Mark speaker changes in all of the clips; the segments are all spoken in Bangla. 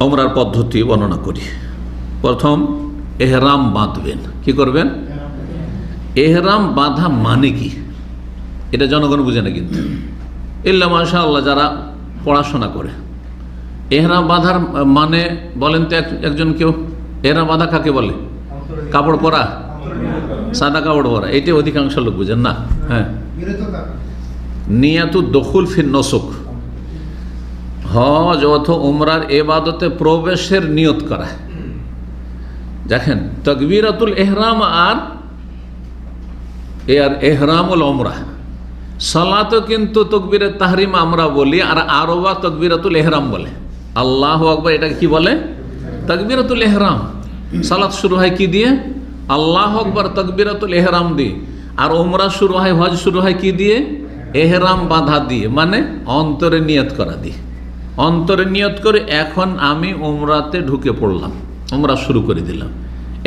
Speaker 1: ওমরার পদ্ধতি বর্ণনা করি। প্রথম এহরাম বাঁধবেন। কি করবেন? এহরাম বাঁধা মানে কি এটা জনগণ বুঝে না, কিন্তু ইল্লা মাশাআল্লাহ যারা পড়াশোনা করে। এহরাম বাঁধার মানে বলেন তো একজন কেউ? এহরাম বাঁধা কাকে বলে? কাপড় পরা, সাদা কাপড় পরা, এটি অধিকাংশ লোক বুঝেন না। হ্যাঁ, নিয়াতু দখুল ফিন নসুক, হজ অথবা উমরার ইবাদতে প্রবেশের নিয়ত করা। দেখেন, তাকবীরাতুল ইহরাম আর ইহরামুল উমরা, সালাতও কিন্তু তাকবীরে তাহরিম আমরা বলি, আর আরবা তাকবীরাতুল ইহরাম বলে। আল্লাহু আকবার এটাকে কি বলে? তাকবীরাতুল ইহরাম। সালাত শুরু হয় কি দিয়ে? আল্লাহু আকবার তাকবীরাতুল ইহরাম দিয়ে। আর উমরা শুরু হয়, হজ শুরু হয় কি দিয়ে? এহরাম বাঁধা দিয়ে, মানে অন্তরে নিয়ত করা দিয়ে। অন্তরে নিয়ত করে এখন আমি উমরাতে ঢুকে পড়লাম, উমরা শুরু করে দিলাম,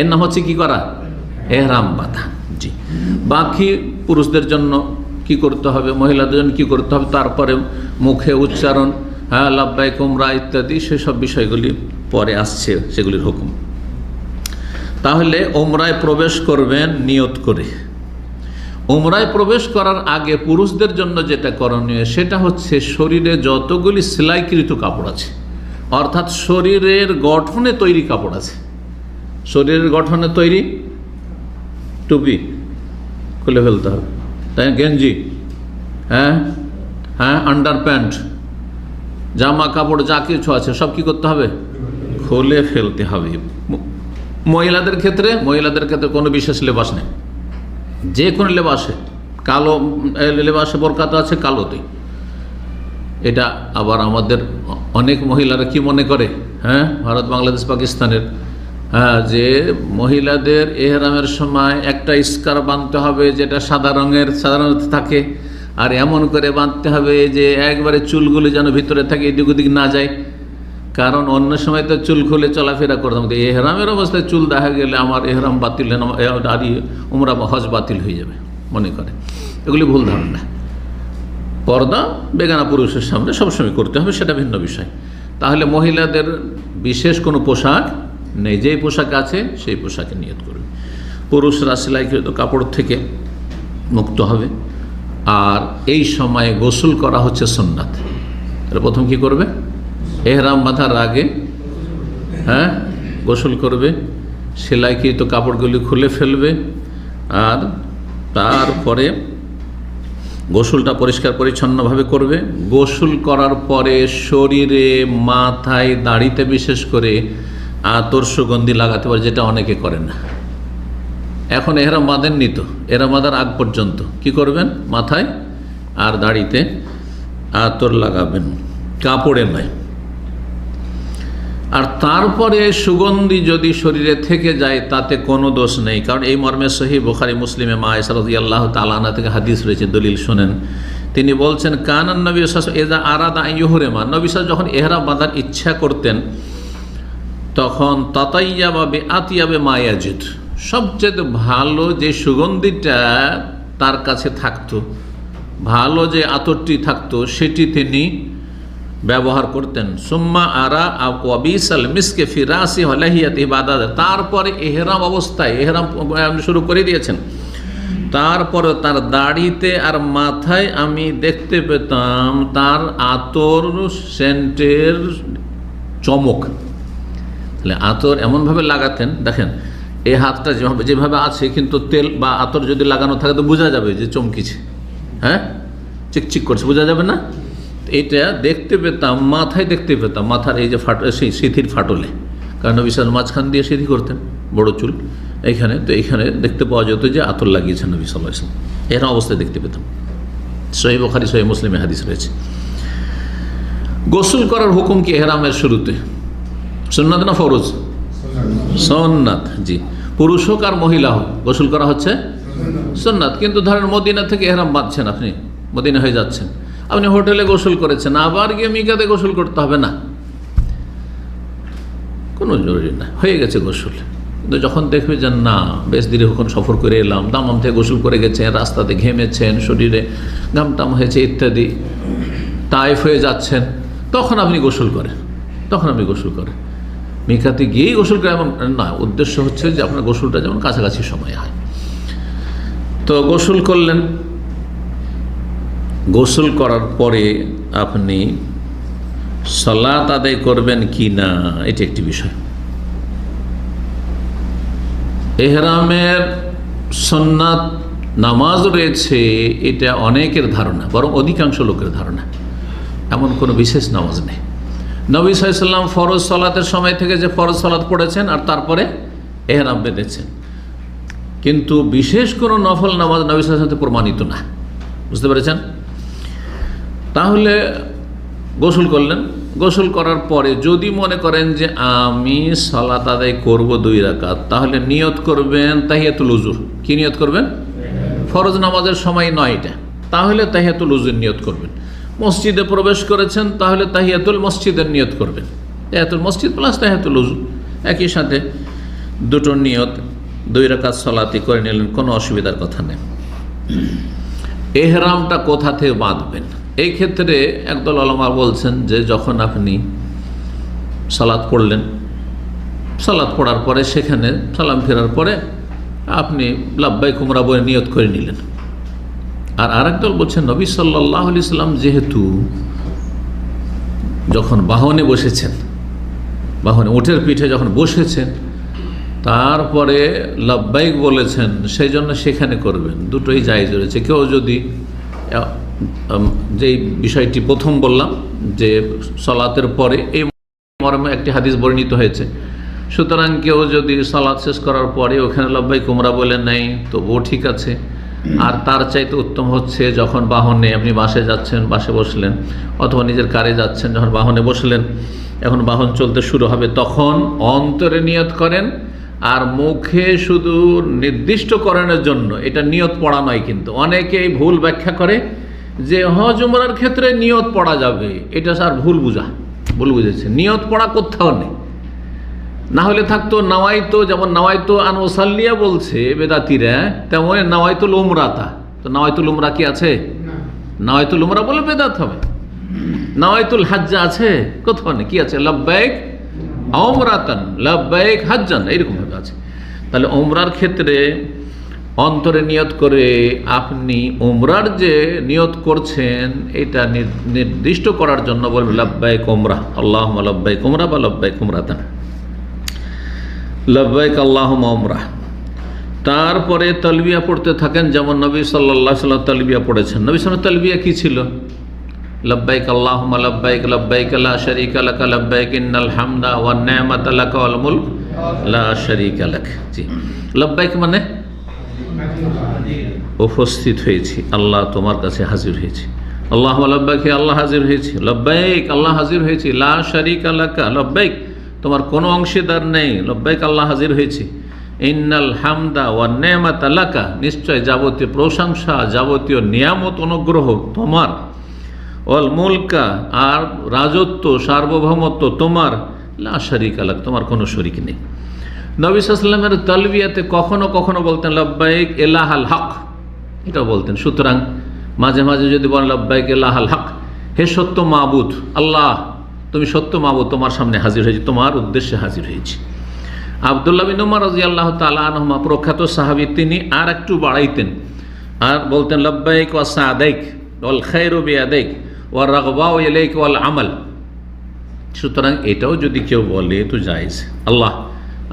Speaker 1: এর নাম হচ্ছে কি করা? এহরাম বাঁধা। জি, বাকি পুরুষদের জন্য কি করতে হবে, মহিলাদের জন্য কি করতে হবে, তারপরে মুখে উচ্চারণ, হ্যাঁ, লাব্বাইক উমরা ইত্যাদি, সেসব বিষয়গুলি পরে আসছে, সেগুলির হুকুম। তাহলে উমরায় প্রবেশ করবেন নিয়ত করে। উমরায় প্রবেশ করার আগে পুরুষদের জন্য যেটা করণীয় সেটা হচ্ছে শরীরে যতগুলি সেলাইকৃত কাপড় আছে, অর্থাৎ শরীরের গঠনে তৈরি কাপড় আছে, শরীরের গঠনে তৈরি টুপি খুলে ফেলতে হবে, তাই গেঞ্জি, হ্যাঁ হ্যাঁ, আন্ডার প্যান্ট, জামা কাপড় যা কিছু আছে সব কি করতে হবে? খুলে ফেলতে হবে। মহিলাদের ক্ষেত্রে কোনো বিশেষ লেবাস নেই, যে কোনো লেবাসে, কালো লেবাসে বরকাত আছে কালোতে। এটা আবার আমাদের অনেক মহিলারা কি মনে করে, হ্যাঁ, ভারত, বাংলাদেশ, পাকিস্তানের, হ্যাঁ, যে মহিলাদের এহরামের সময় একটা স্কার্ফ বাঁধতে হবে যেটা সাদা রঙের সাধারণত থাকে, আর এমন করে বাঁধতে হবে যে একবারে চুলগুলি যেন ভিতরে থাকে, এদিক ওদিক না যায়। কারণ অন্য সময় তো চুল খুলে চলাফেরা করতাম, এহরামের অবস্থায় চুল দেখা গেলে আমার এহরাম বাতিল, আর উমরা হজ বাতিল হয়ে যাবে মনে করে। এগুলি ভুল ধারণা। পর্দা বেগানা পুরুষের সামনে সবসময় করতে হবে, সেটা ভিন্ন বিষয়। তাহলে মহিলাদের বিশেষ কোনো পোশাক নেই, যেই পোশাক আছে সেই পোশাকে নিয়ত করবে। পুরুষরা সেলাইকৃত কাপড় থেকে মুক্ত হবে। আর এই সময়ে গোসল করা হচ্ছে সুন্নাত। প্রথম কি করবে? এহরাম বাঁধার আগে, হ্যাঁ, গোসল করবে, সেলাইকৃত কাপড়গুলি খুলে ফেলবে, আর তারপরে গোসলটা পরিষ্কার পরিচ্ছন্নভাবে করবে। গোসল করার পরে শরীরে, মাথায়, দাড়িতে বিশেষ করে আতর সুগন্ধি লাগাতে পারে, যেটা অনেকে করেন না। এখন এহরাম বাঁধেননি তো, এহরাম বাঁধার আগ পর্যন্ত কি করবেন? মাথায় আর দাড়িতে আতর লাগাবেন, কাপড়ে নয়। আর তারপরে সুগন্ধি যদি শরীরে থেকে যায় তাতে কোনো দোষ নেই, কারণ এই মর্মে সহিহ বুখারী মুসলিমে মা আয়েশা রাদিয়াল্লাহু তাআলা আনহা থেকে হাদিস রয়েছে, দলিল শোনেন। তিনি বলছেন, কানান নবী সাল্লাল্লাহু আলাইহি ওয়াসাল্লাম ইযা আরাদা আন ইহরিমা, নবী সাল্লাল্লাহু যখন ইহরাম বাঁধার ইচ্ছা করতেন তখন তাতাইয়াবা বিআতিয়াবে মা ইয়াজিদ, সবচেয়ে ভালো যে সুগন্ধিটা তার কাছে থাকতো, ভালো যে আতরটি থাকতো সেটি তিনি ব্যবহার করতেন। সুম্মা আরা ওয়াবিসাল মিসকে ফি রাসি ওয়া লাহিয়াতি বাদা, তারপরে এহরাম অবস্থায়, এহরাম শুরু করে দিয়েছেন, তারপরে তার দাড়িতে আর মাথায় আমি দেখতে পেতাম তার আতর সেন্টের চমক। তাহলে আতর এমনভাবে লাগাতেন, দেখেন এই হাতটা যেভাবে আছে, কিন্তু তেল বা আতর যদি লাগানো থাকে তো বোঝা যাবে যে চমকিছে, হ্যাঁ, চিকচিক করছে, বোঝা যাবে না? এটা দেখতে পেতাম, মাথায় দেখতে পেতাম, মাথার এই যে সেই সিথির ফাটলে, কারণ বিশাল মাঝখান দিয়ে সিথি করতেন, বড় চুল এইখানে, তো এইখানে দেখতে পাওয়া যেত যে আতর লাগিয়েছেন নবী সাল্লাল্লাহু আলাইহি ওয়াসাল্লাম। এর অবস্থায় দেখতে পেতাম। সহিহ বুখারী, সহিহ মুসলিমে হাদিস রয়েছে। গোসল করার হুকুম কি এহরামের শুরুতে? সুন্নাত না ফরজ? সুন্নাত। জি, পুরুষ হোক আর মহিলা হোক গোসল করা হচ্ছে সুন্নাত। কিন্তু ধরেন মদিনা থেকে এহরাম বাঁধছেন, আপনি মদিনা হয়ে যাচ্ছেন, আপনি হোটেলে গোসল করেছেন, আবার গিয়ে মিকাতে গোসল করতে হবে না, কোনো জরুরি না, হয়ে গেছে গোসল। কিন্তু যখন দেখবে যে না, বেশ দীর্ঘক্ষণ সফর করে এলাম, দামাম থেকে গোসল করে গেছেন, রাস্তাতে ঘেমেছেন, শরীরে ঘামটাম হয়েছে ইত্যাদি, টাইফ হয়ে যাচ্ছেন, তখন আপনি গোসল করেন। তখন আপনি গোসল করেন। মিকাতে গিয়েই গোসল করে এমন না, উদ্দেশ্য হচ্ছে যে আপনার গোসলটা যেমন কাছাকাছি সময় হয়। তো গোসল করলেন, গোসল করার পরে আপনি সালাত আদায় করবেন কি না, এটা একটি বিষয়। এহরামের সুন্নাত নামাজ রয়েছে, এটা অনেকের ধারণা, বরং অধিকাংশ লোকের ধারণা। এমন কোনো বিশেষ নামাজ নেই। নবী সাল্লাল্লাহু আলাইহি ওয়াসাল্লাম ফরজ সালাতের সময় থেকে যে ফরজ সালাত পড়েছেন আর তারপরে এহরাম বেঁধেছেন, কিন্তু বিশেষ কোনো নফল নামাজ নবী সাল্লাল্লাহু আলাইহি ওয়াসাল্লাম প্রমাণিত না। বুঝতে পেরেছেন? তাহলে গোসল করলেন, গোসল করার পরে যদি মনে করেন যে আমি সালাত আদায় করব 2 রাকাত, তাহলে নিয়ত করবেন তাহিয়াতুল উযু। কি নিয়ত করবেন? ফরজ নামাজের সময় নয় এটা, তাহলে তাহিয়াতুল উযুর নিয়ত করবেন। মসজিদে প্রবেশ করেছেন, তাহলে তাহিয়াতুল মসজিদের নিয়ত করবেন। তাহিয়াতুল মসজিদ প্লাস তাহিয়াতুল উযু একই সাথে দুটো নিয়ত 2 রাকাত সালাতই করে নিলেন, কোনো অসুবিধার কথা নেই। এহরামটা কোথা থেকে বাঁধবেন? এই ক্ষেত্রে একদল উলামা বলছেন যে যখন আপনি সালাত পড়লেন, সালাত পড়ার পরে সেখানে সালাম ফেরার পরে আপনি লাব্বাইক উমরা বলে নিয়ত করে নিলেন। আর আরেকদল বলছেন নবী সাল্লাল্লাহু আলাইহি সাল্লাম যেহেতু যখন বাহনে বসেছেন, বাহনে উটের পিঠে যখন বসেছেন তারপরে লাব্বাইক বলেছেন, সেই জন্য সেখানে করবেন। দুটোই জায়েজ রয়েছে। কেউ যদি যেই বিষয়টি প্রথম বললাম যে সালাতের পরে, এই মর্মে একটি হাদিস বর্ণিত হয়েছে, সুতরাং কেউ যদি সালাত শেষ করার পরে ওখানে লাব্বাইক উমরা বলে নেই তবুও ঠিক আছে। আর তার চাইতে উত্তম হচ্ছে যখন বাহনে আপনি বাসে যাচ্ছেন, বাসে বসলেন, অথবা নিজের কারে যাচ্ছেন, যখন বাহনে বসলেন, এখন বাহন চলতে শুরু হবে, তখন অন্তরে নিয়ত করেন। আর মুখে শুধু নির্দিষ্টকরণের জন্য এটা নিয়ত পড়া নয়। কিন্তু অনেকেই ভুল ব্যাখ্যা করে যে হজ উমরার ক্ষেত্রে নিয়ত পড়া যাবে, এটা স্যার ভুল বুঝেছে। নিয়ত পড়া কোথাও নেই। না হলে থাকতো নাওয়াইতো, যেমন নাওয়াইতো আন ওসাল্লিয়া বলছে বেদাতিরা, তেমন নাওয়াইতুল উমরাতা। তো নাওয়াইতুল উমরা কি আছে? নাওয়াইতুল উমরা বলে বেদাত হবে। নাওয়াইতুল হাজ্জা আছে? কোথাও নেই। কি আছে? লাব্বাইক উমরাতান, লাব্বাইক হাজ্জান, এরকম ভাবে আছে। তাহলে উমরার ক্ষেত্রে অন্তরে নিয়ত করে আপনি উমরার যে নিয়ত করছেন এটা নির্দিষ্ট করার জন্য বলবেন লাব্বাইক উমরা, আল্লাহুম্মা লাব্বাইক উমরা বা লাব্বাইক উমরাতান, লাব্বাইক আল্লাহুম্মা উমরা। তারপরে তালবিয়া পড়তে থাকেন, যেমন নবী সাল্লাল্লাহু আলাইহি ওয়াসাল্লাম তালবিয়া পড়েছেন। নবী সাল্লাল্লাহু আলাইহি ওয়াসাল্লাম তালবিয়া কি ছিল? লব্বাইক আল্লাহুম্মা লব্বাইক, লব্বাইক লা শারীকা লাক, লব্বাইক ইন্নাল হামদা ওয়ান নি'মাতা লাক ওয়াল মুলক লা শারীকা লাক। জি, লব্বাইক মানে উপস্থিত হয়েছি, আল্লাহ তোমার কাছে হাজির হয়েছি। আল্লাহুম্মা লব্বাইক, আল্লাহ হাজির হয়েছি। লব্বাইক, আল্লাহ হাজির হয়েছি। লা শারীকা লাক, লব্বাইক তোমার কোনো অংশীদার নেই। লব্বাইক, আল্লাহ হাজির হয়েছি। ইন্নাল হামদা ওয়ান নি'মাতা লাক, নিশ্চয় যাবতীয় প্রশংসা, যাবতীয় নিয়ামত অনুগ্রহ তোমার। ওয়াল মুলকা, আর রাজত্ব, সার্বভৌমত্ব তোমার। লা শারীকা লাক, তোমার কোনো শরীক নেই। নবী সাল্লাল্লাহু আলাইহি ওয়াসাল্লামের তালবিয়াতে কখনো কখনো বলতেন লব্বাইক ইলাহাল হক, এটা বলতেন। সুতরাং মাঝে মাঝে যদি বলেন লব্বাইক ইলাহাল হক, হে সত্য মাবুদ, আল্লাহ তুমি সত্য মাবুদ, তোমার সামনে হাজির হয়েছি, তোমার উদ্দেশ্যে হাজির হয়েছি। আব্দুল্লাহ বিন উমর রাদিয়াল্লাহু তাআলা আনহুমা, প্রখ্যাত সাহাবী, তিনি আর একটু বাড়াইতেন আর বলতেন লব্বাইক ওয়া সাদাইক ওয়াল খায়রু বিয়াদাইক ওয়া রাগবাউ ইলাইক ওয়াল আমাল। সুতরাং এটাও যদি কেউ বলে তো জায়েজ। আল্লাহ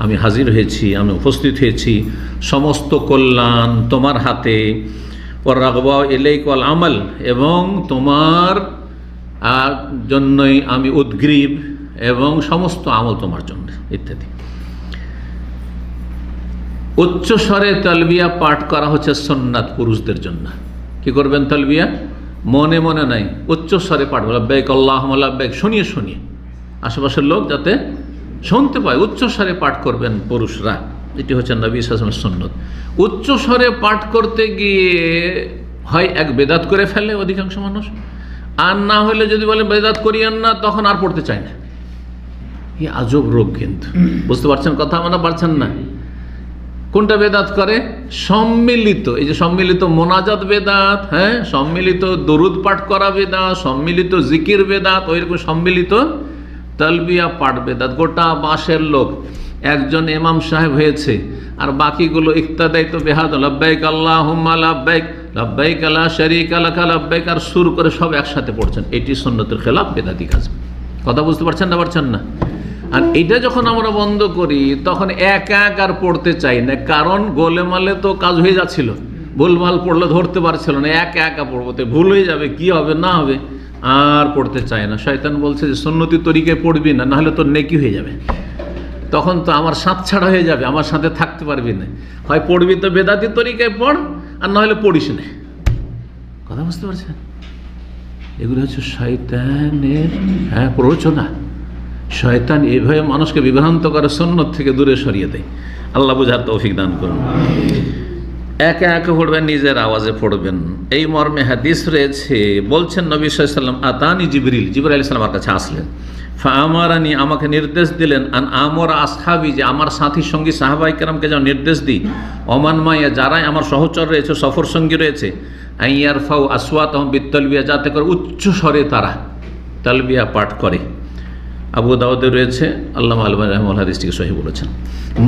Speaker 1: আমি হাজির হয়েছি, আমি উপস্থিত হয়েছি, সমস্ত কল্যাণ তোমার হাতে। ওয়া রাগবাউ ইলাইক ওয়াল আমাল, এবং তোমার জন্যই আমি উদ্গ্রীব, এবং সমস্ত আমল তোমার জন্য, ইত্যাদি। উচ্চ স্বরে তালবিয়া পাঠ করা হচ্ছে সুন্নাত পুরুষদের জন্য। কি করবেন? তালবিয়া মনে মনে নাই, উচ্চ স্বরে পাঠ, লাব্বাইক আল্লাহুম্মা লাব্বাইক, শুনিয়ে শুনিয়ে, আশেপাশের লোক যাতে শুনতে পায়, উচ্চ স্বরে পাঠ করবেন পুরুষরা। এটি হচ্ছে নবী সাল্লাল্লাহু আলাইহি ওয়াসাল্লামের সুন্নত। উচ্চ স্বরে পাঠ করতে গিয়ে হয় এক বেদাত করে ফেলে অধিকাংশ মানুষ, আর না হলে যদি বলে বেদাত করিয়েন না, তখন আর পড়তে চায় না। এই আজব রোগ। কিন্তু বুঝতে পারছেন কথা? মানে পারছেন না? কোনটা বেদাত করে? সম্মিলিত, এই যে সম্মিলিত মোনাজাত বেদাত, হ্যাঁ, সম্মিলিত দরুদ পাঠ করা বেদাত, সম্মিলিত জিকির বেদাত, ওইরকম সম্মিলিত তালবিয়া পাঠ বেদাত। গোটা বাঁশের লোক একজন ইমাম সাহেব হয়েছে, আর বাকিগুলো ইক্তাদাইত বিহাদ লাব্বাইক আল্লাহুম্মা লাব্বাইক লাব্বাইক লা শারীকা লাকা লাব্বাইক, আর সুর করে সব একসাথে পড়ছেন। এটি সুন্নতের খেলাফ, বেদাতি কাজ। কথা বুঝতে পারছেন না? আর এটা যখন আমরা বন্ধ করি তখন এক আর পড়তে চাই না, কারণ গোলেমালে তো কাজ হয়ে যাচ্ছিল, ভুলভাল পড়লে ধরতে পারছিল না, একা পড়বো তো ভুল হয়ে যাবে, কি হবে না হবে, আর পড়তে চায় না। শয়তান বলছে যে সুন্নতি তরিকায় পড়বি না, নাহলে তোর নেকি হয়ে যাবে, তখন তো আমার সাথ ছাড়া হয়ে যাবে, আমার সাথে থাকতে পারবি না। হয় পড়বি তো বেদাতি তরিকায় পড়, আর নাহলে পড়িস না। কথা বুঝতে পারছেন? এগুলো হচ্ছে শয়তানের প্ররোচনা। শয়তান এইভাবে মানুষকে বিভ্রান্ত করে, সুন্নত থেকে দূরে সরিয়ে দেয়। আল্লাহ বুঝার তৌফিক দান করুন। একে পড়বেন, নিজের আওয়াজে পড়বেন। এই মর্মে হাদিস রয়েছে, বলছেন নবী সাল্লাল্লাহু আলাইহি ওয়াসাল্লাম, আতানি জিবরিল আলাইহিস সালাম আমার কাছে আসলেন, ফাআমারানি আমাকে নির্দেশ দিলেন, আন আমরা আসহাবি যে আমার সাথী সঙ্গী সাহাবায়ে কেরামকে যেন নির্দেশ দিই, ওমান মাইয়া যারাই আমার সহচর রয়েছে, সফর সঙ্গী রয়েছে, আইয়ারফাউ আসওয়াতাহুম বিত্তালবিয়া যাতে করে উচ্চ স্বরে তারা তালবিয়া পাঠ করে। আবু দাউদে রয়েছে, আল্লামা আলবানী রাহিমাহুল্লাহ হাদিসটিকে সহিহ বলেছেন।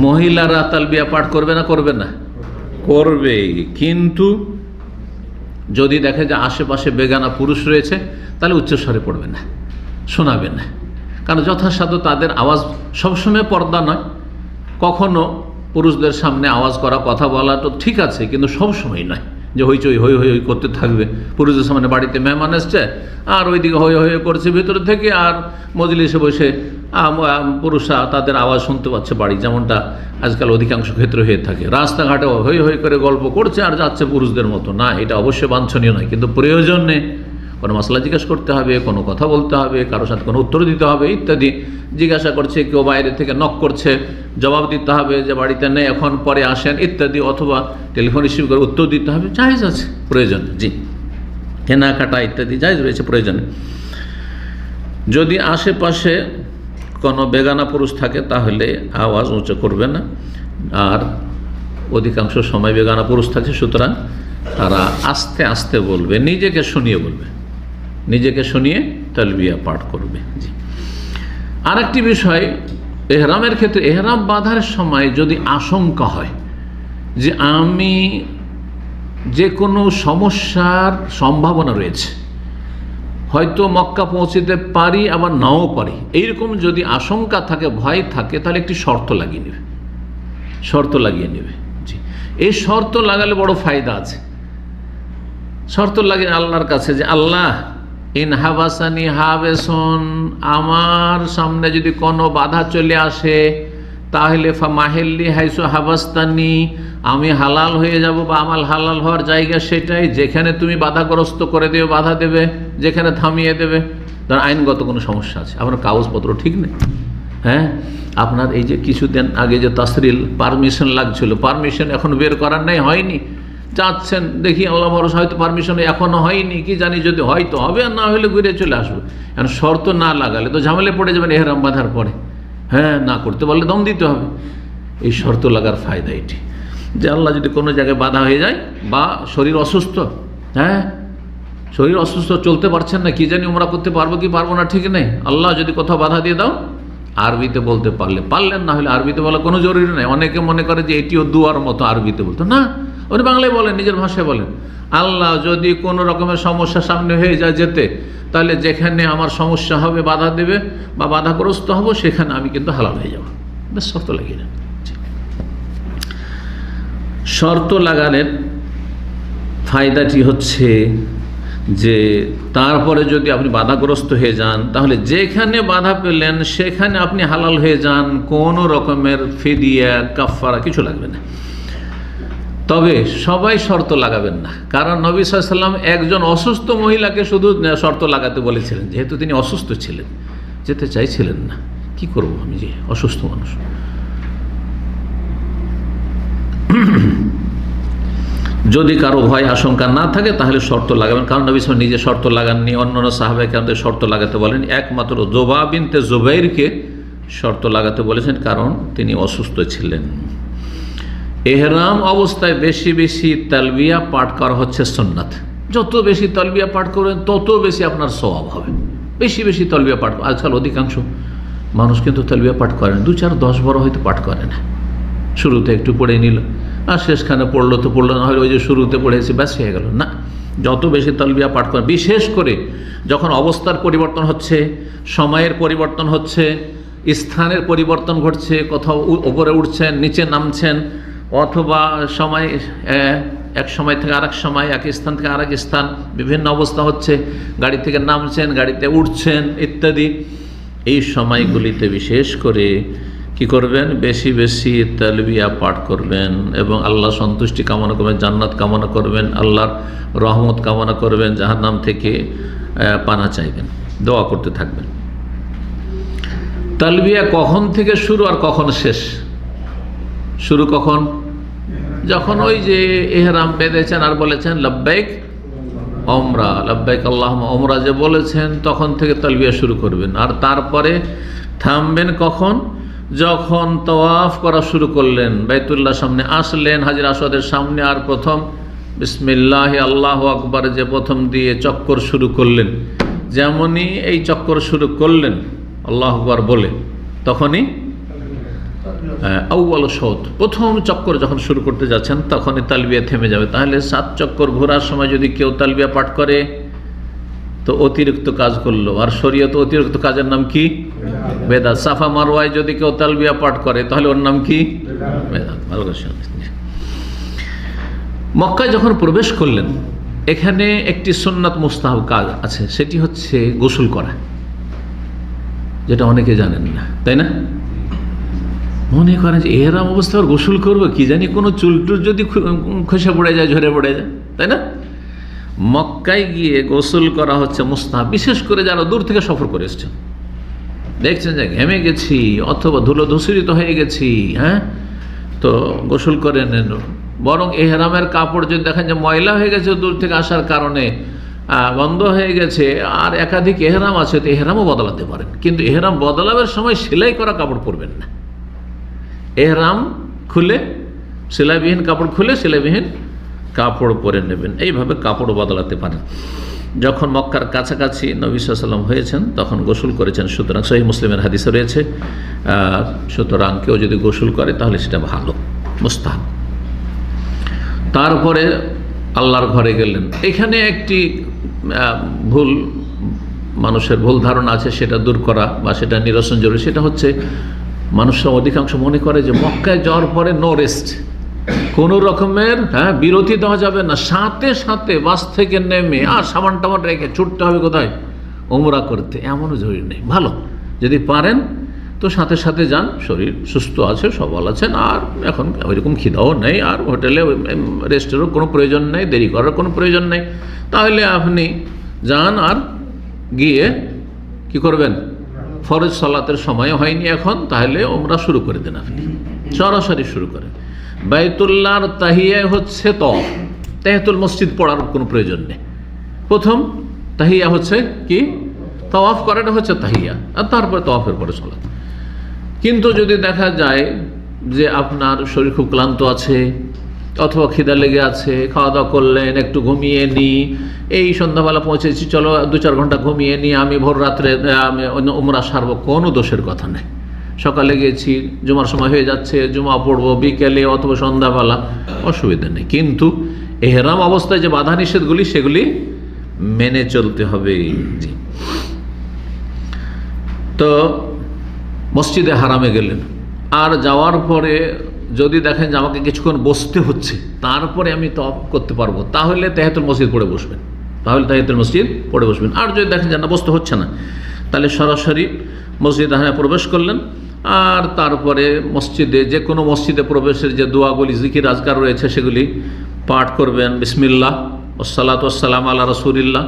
Speaker 1: মহিলারা তালবিয়া পাঠ করবে না? করবে, কিন্তু যদি দেখে যে আশেপাশে বেগানা পুরুষ রয়েছে তাহলে উচ্চস্বরে পড়বে না, শোনাবে না। কারণ যথাসাধ্য তাদের আওয়াজ সবসময় পর্দা নয়, কখনো পুরুষদের সামনে আওয়াজ করা, কথা বলা তো ঠিক আছে, কিন্তু সবসময় নয় যে হইচই হই করতে থাকবে। পুরুষদের সামনে বাড়িতে মেহমান এসছে আর ওইদিকে হই করছে ভিতরে থেকে, আর মজলিসে বসে পুরুষরা তাদের আওয়াজ শুনতে পাচ্ছে বাড়ি, যেমনটা আজকাল অধিকাংশ ক্ষেত্রে হয়ে থাকে। রাস্তাঘাটে হই করে গল্প করছে আর যাচ্ছে পুরুষদের মতো। না, এটা অবশ্যই বাঞ্ছনীয় নয়, কিন্তু প্রয়োজনে কোনো মশলা জিজ্ঞাসা করতে হবে, কোনো কথা বলতে হবে, কারোর সাথে কোনো উত্তর দিতে হবে ইত্যাদি। জিজ্ঞাসা করছে, কেউ বাইরে থেকে নক করছে, জবাব দিতে হবে যে বাড়িতে নেই, এখন পরে আসেন ইত্যাদি, অথবা টেলিফোন রিসিভ করে উত্তর দিতে হবে, জায়েজ আছে প্রয়োজন। জি, কেনাকাটা ইত্যাদি জায়েজ রয়েছে প্রয়োজনে। যদি আশেপাশে কোনো বেগানা পুরুষ থাকে তাহলে আওয়াজ উঁচু করবে না, আর অধিকাংশ সময় বেগানা পুরুষ থাকে, সুতরাং তারা আস্তে আস্তে বলবে, নিজেকে শুনিয়ে তালবিয়া পাঠ করবে। জি, আরেকটি বিষয়, এহরামের ক্ষেত্রে এহরাম বাঁধার সময় যদি আশঙ্কা হয় যে আমি যে কোনো সমস্যার সম্ভাবনা রয়েছে, হয়তো মক্কা পৌঁছতে পারি আবার নাও পারি, এইরকম যদি আশঙ্কা থাকে, ভয় থাকে, তাহলে একটি শর্ত লাগিয়ে নেবে। জি, এই শর্ত লাগালে বড় ফায়দা আছে। শর্ত লাগিয়ে আল্লাহর কাছে যে আল্লাহ, ইন হাবাসানি হাবেসন, আমার সামনে যদি কোনো বাধা চলে আসে তাহলে মাহেল্লি হাইসু হাবাস্তানি, আমি হালাল হয়ে যাব, বা আমার হালাল হওয়ার জায়গা সেটাই, যেখানে তুমি বাধাগ্রস্ত করে দেবে, বাধা দেবে, যেখানে থামিয়ে দেবে। ধর আইনগত কোনো সমস্যা আছে, আপনার কাগজপত্র ঠিক নেই, আপনার এই যে কিছুদিন আগে যে তাসরিল পারমিশন লাগছিল, পারমিশন এখন বের করার নেই, হয়নি, চাচ্ছেন দেখি আল্লাহ ভরসা, হয়তো পারমিশন এখনো হয়নি, কি জানি, যদি হয়তো হবে, আর না হলে ঘুরে চলে আসবে। এখন শর্ত না লাগালে তো ঝামেলে পড়ে যাবেন এহরাম বাঁধার পরে। না করতে পারলে দম দিতে হবে। এই শর্ত লাগার ফায়দা এটি, যে আল্লাহ যদি কোনো জায়গায় বাধা হয়ে যায়, বা শরীর অসুস্থ, চলতে পারছেন না, কি জানি উমরা করতে পারবো কি পারবো না ঠিক নেই, আল্লাহ যদি কোথাও বাধা দিয়ে দাও, আরবিতে বলতে পারলেন, না হলে আরবিতে বলা কোনো জরুরি নেই। অনেকে মনে করে যে এটিও দুয়ার মতো আরবিতে বলতো, না, উনি বাংলায় বলেন, নিজের ভাষায় বলেন, আল্লাহ যদি কোনো রকমের সমস্যা সামনে হয়ে যায় যেতে, তাহলে যেখানে আমার সমস্যা হবে, বাধা দেবে বা বাধাগ্রস্ত হব, সেখানে আমি কিন্তু হালাল হয়ে যাব। বেশ, শর্ত লাগিয়ে নেন। শর্ত লাগানোর ফায়দাটি হচ্ছে যে তারপরে যদি আপনি বাধাগ্রস্ত হয়ে যান, তাহলে যেখানে বাধা পেলেন সেখানে আপনি হালাল হয়ে যান, কোনো রকমের ফিদিয়া কাফারা কিছু লাগবে না। তবে সবাই শর্ত লাগাবেন না, কারণ নবী সাল্লাল্লাহু আলাইহি ওয়াসাল্লাম একজন অসুস্থ মহিলাকে শুধু শর্ত লাগাতে বলেছিলেন, যেহেতু তিনি অসুস্থ ছিলেন, যেতে চাইছিলেন না। কি করব আমি, যে অসুস্থ মানুষ। যদি কারো ভয় আশঙ্কা না থাকে তাহলে শর্ত লাগাবেন, কারণ নবী সাল্লাল্লাহু আলাইহি ওয়াসাল্লাম নিজে শর্ত লাগাননি, অন্যান্য সাহাবায়ে কেরামদের শর্ত লাগাতে বলেন। একমাত্র জুবাইর বিনতে জুবাইরকে শর্ত লাগাতে বলেছেন, কারণ তিনি অসুস্থ ছিলেন। এহরাম অবস্থায় বেশি বেশি তালবিয়া পাঠ করা হচ্ছে সুন্নাত। যত বেশি তালবিয়া পাঠ করবেন তত বেশি আপনার সওয়াব হবে। বেশি বেশি তালবিয়া পাঠ, আজকাল অধিকাংশ মানুষ কিন্তু তালবিয়া পাঠ করে না, 2, 4, 10 বার হয়তো পাঠ করে না। শুরুতে একটু পড়ে নিল আর শেষখানে পড়লো তো পড়লো, না হলে ওই যে শুরুতে পড়েছে ব্যাস হয়ে গেল না। যত বেশি তালবিয়া পাঠ করে, বিশেষ করে যখন অবস্থার পরিবর্তন হচ্ছে, সময়ের পরিবর্তন হচ্ছে, স্থানের পরিবর্তন ঘটছে, কোথাও উপরে উঠছেন নিচে নামছেন, অথবা সময় এক সময় থেকে আরেক সময়, এক স্থান থেকে আরেক স্থান, বিভিন্ন অবস্থা হচ্ছে, গাড়ি থেকে নামছেন, গাড়িতে উঠছেন ইত্যাদি, এই সময়গুলিতে বিশেষ করে কি করবেন, বেশি বেশি তালবিয়া পাঠ করবেন এবং আল্লাহ সন্তুষ্টি কামনা করবেন, জান্নাত কামনা করবেন, আল্লাহর রহমত কামনা করবেন, জাহান্নাম থেকে পানা চাইবেন, দোয়া করতে থাকবেন। তালবিয়া কখন থেকে শুরু আর কখন শেষ? শুরু কখন? যখন ওই যে ইহরাম বেঁধেছেন আর বলেছেন লব্বাইক ওমরা, লব্বাইক আল্লাহুম্মা ওমরা যে বলেছেন, তখন থেকে তালবিয়া শুরু করবেন। আর তারপরে থামবেন কখন? যখন তাওয়াফ করা শুরু করলেন, বাইতুল্লাহ সামনে আসলেন, হাজর আসওয়াদের সামনে, আর প্রথম বিসমিল্লাহ আল্লাহু আকবার যে প্রথম দিয়ে চক্কর শুরু করলেন, যেমনই এই চক্কর শুরু করলেন আল্লাহু আকবার বলে, তখনই আউয়াল শৌত, প্রথম চক্কর যখন শুরু করতে যাচ্ছেন তখনই তালবিয়া থেমে যাবে। তাহলে 7 চক্কর ঘোরার সময় যদি কেউ তালবিয়া পাঠ করে তো অতিরিক্ত কাজ করলো। আর শরীয়তে অতিরিক্ত কাজের নাম কি? বেদাত। সাফা মারওয়ায় যদি কেউ তালবিয়া পাঠ করে তাহলে ওর নাম কি? বেদাত। ভালো করে শুনুন। মক্কায় যখন প্রবেশ করলেন, এখানে একটি সুন্নাত মুস্তাহাব কাজ আছে, সেটি হচ্ছে গোসল করা, যেটা অনেকে জানেন না, তাই না? মনে করেন যে এহরাম অবস্থা আর গোসল করবো, কি জানি কোনো চুলটুল যদি খসে পড়ে যায়, ঝরে পড়ে যায়, তাই না? মক্কায় গিয়ে গোসল করা হচ্ছে মুস্তাহাব। বিশেষ করে যারা দূর থেকে সফর করে এসছেন, দেখছেন যে ঘেমে গেছি অথবা ধুলো ধূসরিত হয়ে গেছি, হ্যাঁ, তো গোসল করে নেন। বরং এহরামের কাপড় যদি দেখেন যে ময়লা হয়ে গেছে দূর থেকে আসার কারণে, বন্ধ হয়ে গেছে, আর একাধিক এহরাম আছে, তো এহরামও বদলাতে পারেন, কিন্তু এহরাম বদলাবার সময় সেলাই করা কাপড় পরবেন না। এহরাম খুলে সেলাইবিহীন কাপড় খুলে সেলাইবিহীন কাপড় পরে নেবেন, এইভাবে কাপড় বদলাতে পারেন। যখন মক্কার কাছাকাছি নবী সাল্লাল্লাহু আলাইহি ওয়াসাল্লাম হয়েছেন তখন গোসল করেছেন, সুতরাং সহিহ মুসলিমের হাদিসে রয়েছে। সুতরাং কেউ যদি গোসল করে তাহলে সেটা ভালো, মুস্তাহাব। তারপরে আল্লাহর ঘরে গেলেন। এখানে একটি ভুল, মানুষের ভুল ধারণা আছে, সেটা দূর করা বা সেটা নিরসন জরুরি। সেটা হচ্ছে মানুষরা অধিকাংশ মনে করে যে মক্কায় যাওয়ার পরে নো রেস্ট, কোনো রকমের বিরতি দেওয়া যাবে না, সাথে সাথে বাস থেকে নেমে আর সামান টামান রেখে ছুটতে হবে কোথায়? উমরা করতে। এমনও জরুরি নেই। ভালো যদি পারেন তো সাথে সাথে যান, শরীর সুস্থ আছে, সবল আছেন, আর এখন ওইরকম খিদাও নেই, আর হোটেলে রেস্টেরও কোনো প্রয়োজন নেই, দেরি করার কোনো প্রয়োজন নেই, তাহলে আপনি যান আর গিয়ে কি করবেন? ফরজ সালাতের সময় হয়নি এখন, তাহলে উমরা শুরু করে দেন, আপনি সরাসরি শুরু করেন। বাইতুল্লাহর তাহিয়া হচ্ছে তওয়াফ, তাহিয়াতুল মসজিদ পড়ার কোনো প্রয়োজন নেই। প্রথম তাহিয়া হচ্ছে কি? তওয়াফ করাটা হচ্ছে তাহিয়া, আর তারপরে তওয়াফের পরে সালাত। কিন্তু যদি দেখা যায় যে আপনার শরীর খুব ক্লান্ত আছে অথবা খিদা লেগে আছে, খাওয়া দাওয়া করলেন, একটু ঘুমিয়ে নিই, এই সন্ধ্যাবেলা পৌঁছেছি, চলো 2-4 ঘন্টা ঘুমিয়ে নিই, আমি ভোর রাত্রে আমি উমরা সারবো, কোনো দোষের কথা নেই। সকালে গেছি, জুমার সময় হয়ে যাচ্ছে, জুমা পড়বো বিকেলে অথবা সন্ধ্যাবেলা, অসুবিধা নেই। কিন্তু এহরাম অবস্থায় যে বাধা নিষেধগুলি সেগুলি মেনে চলতে হবে। জি। তো মসজিদে হারামে গেলেন, আর যাওয়ার পরে যদি দেখেন যে আমাকে কিছুক্ষণ বসতে হচ্ছে, তারপরে আমি তওয়াফ করতে পারবো, তাহলে তাহিয়াতুল মসজিদ পড়ে বসবেন, আর যদি দেখেন যে না বসতে হচ্ছে না, তাহলে সরাসরি মসজিদে প্রবেশ করলেন। আর তারপরে মসজিদে, যে কোনো মসজিদে প্রবেশের যে দোয়াগুলি, জিকির আজকার রয়েছে সেগুলি পাঠ করবেন। বিসমিল্লাহ ওয়াসসালাতু ওয়াসসালামু আলা রাসূলিল্লাহ,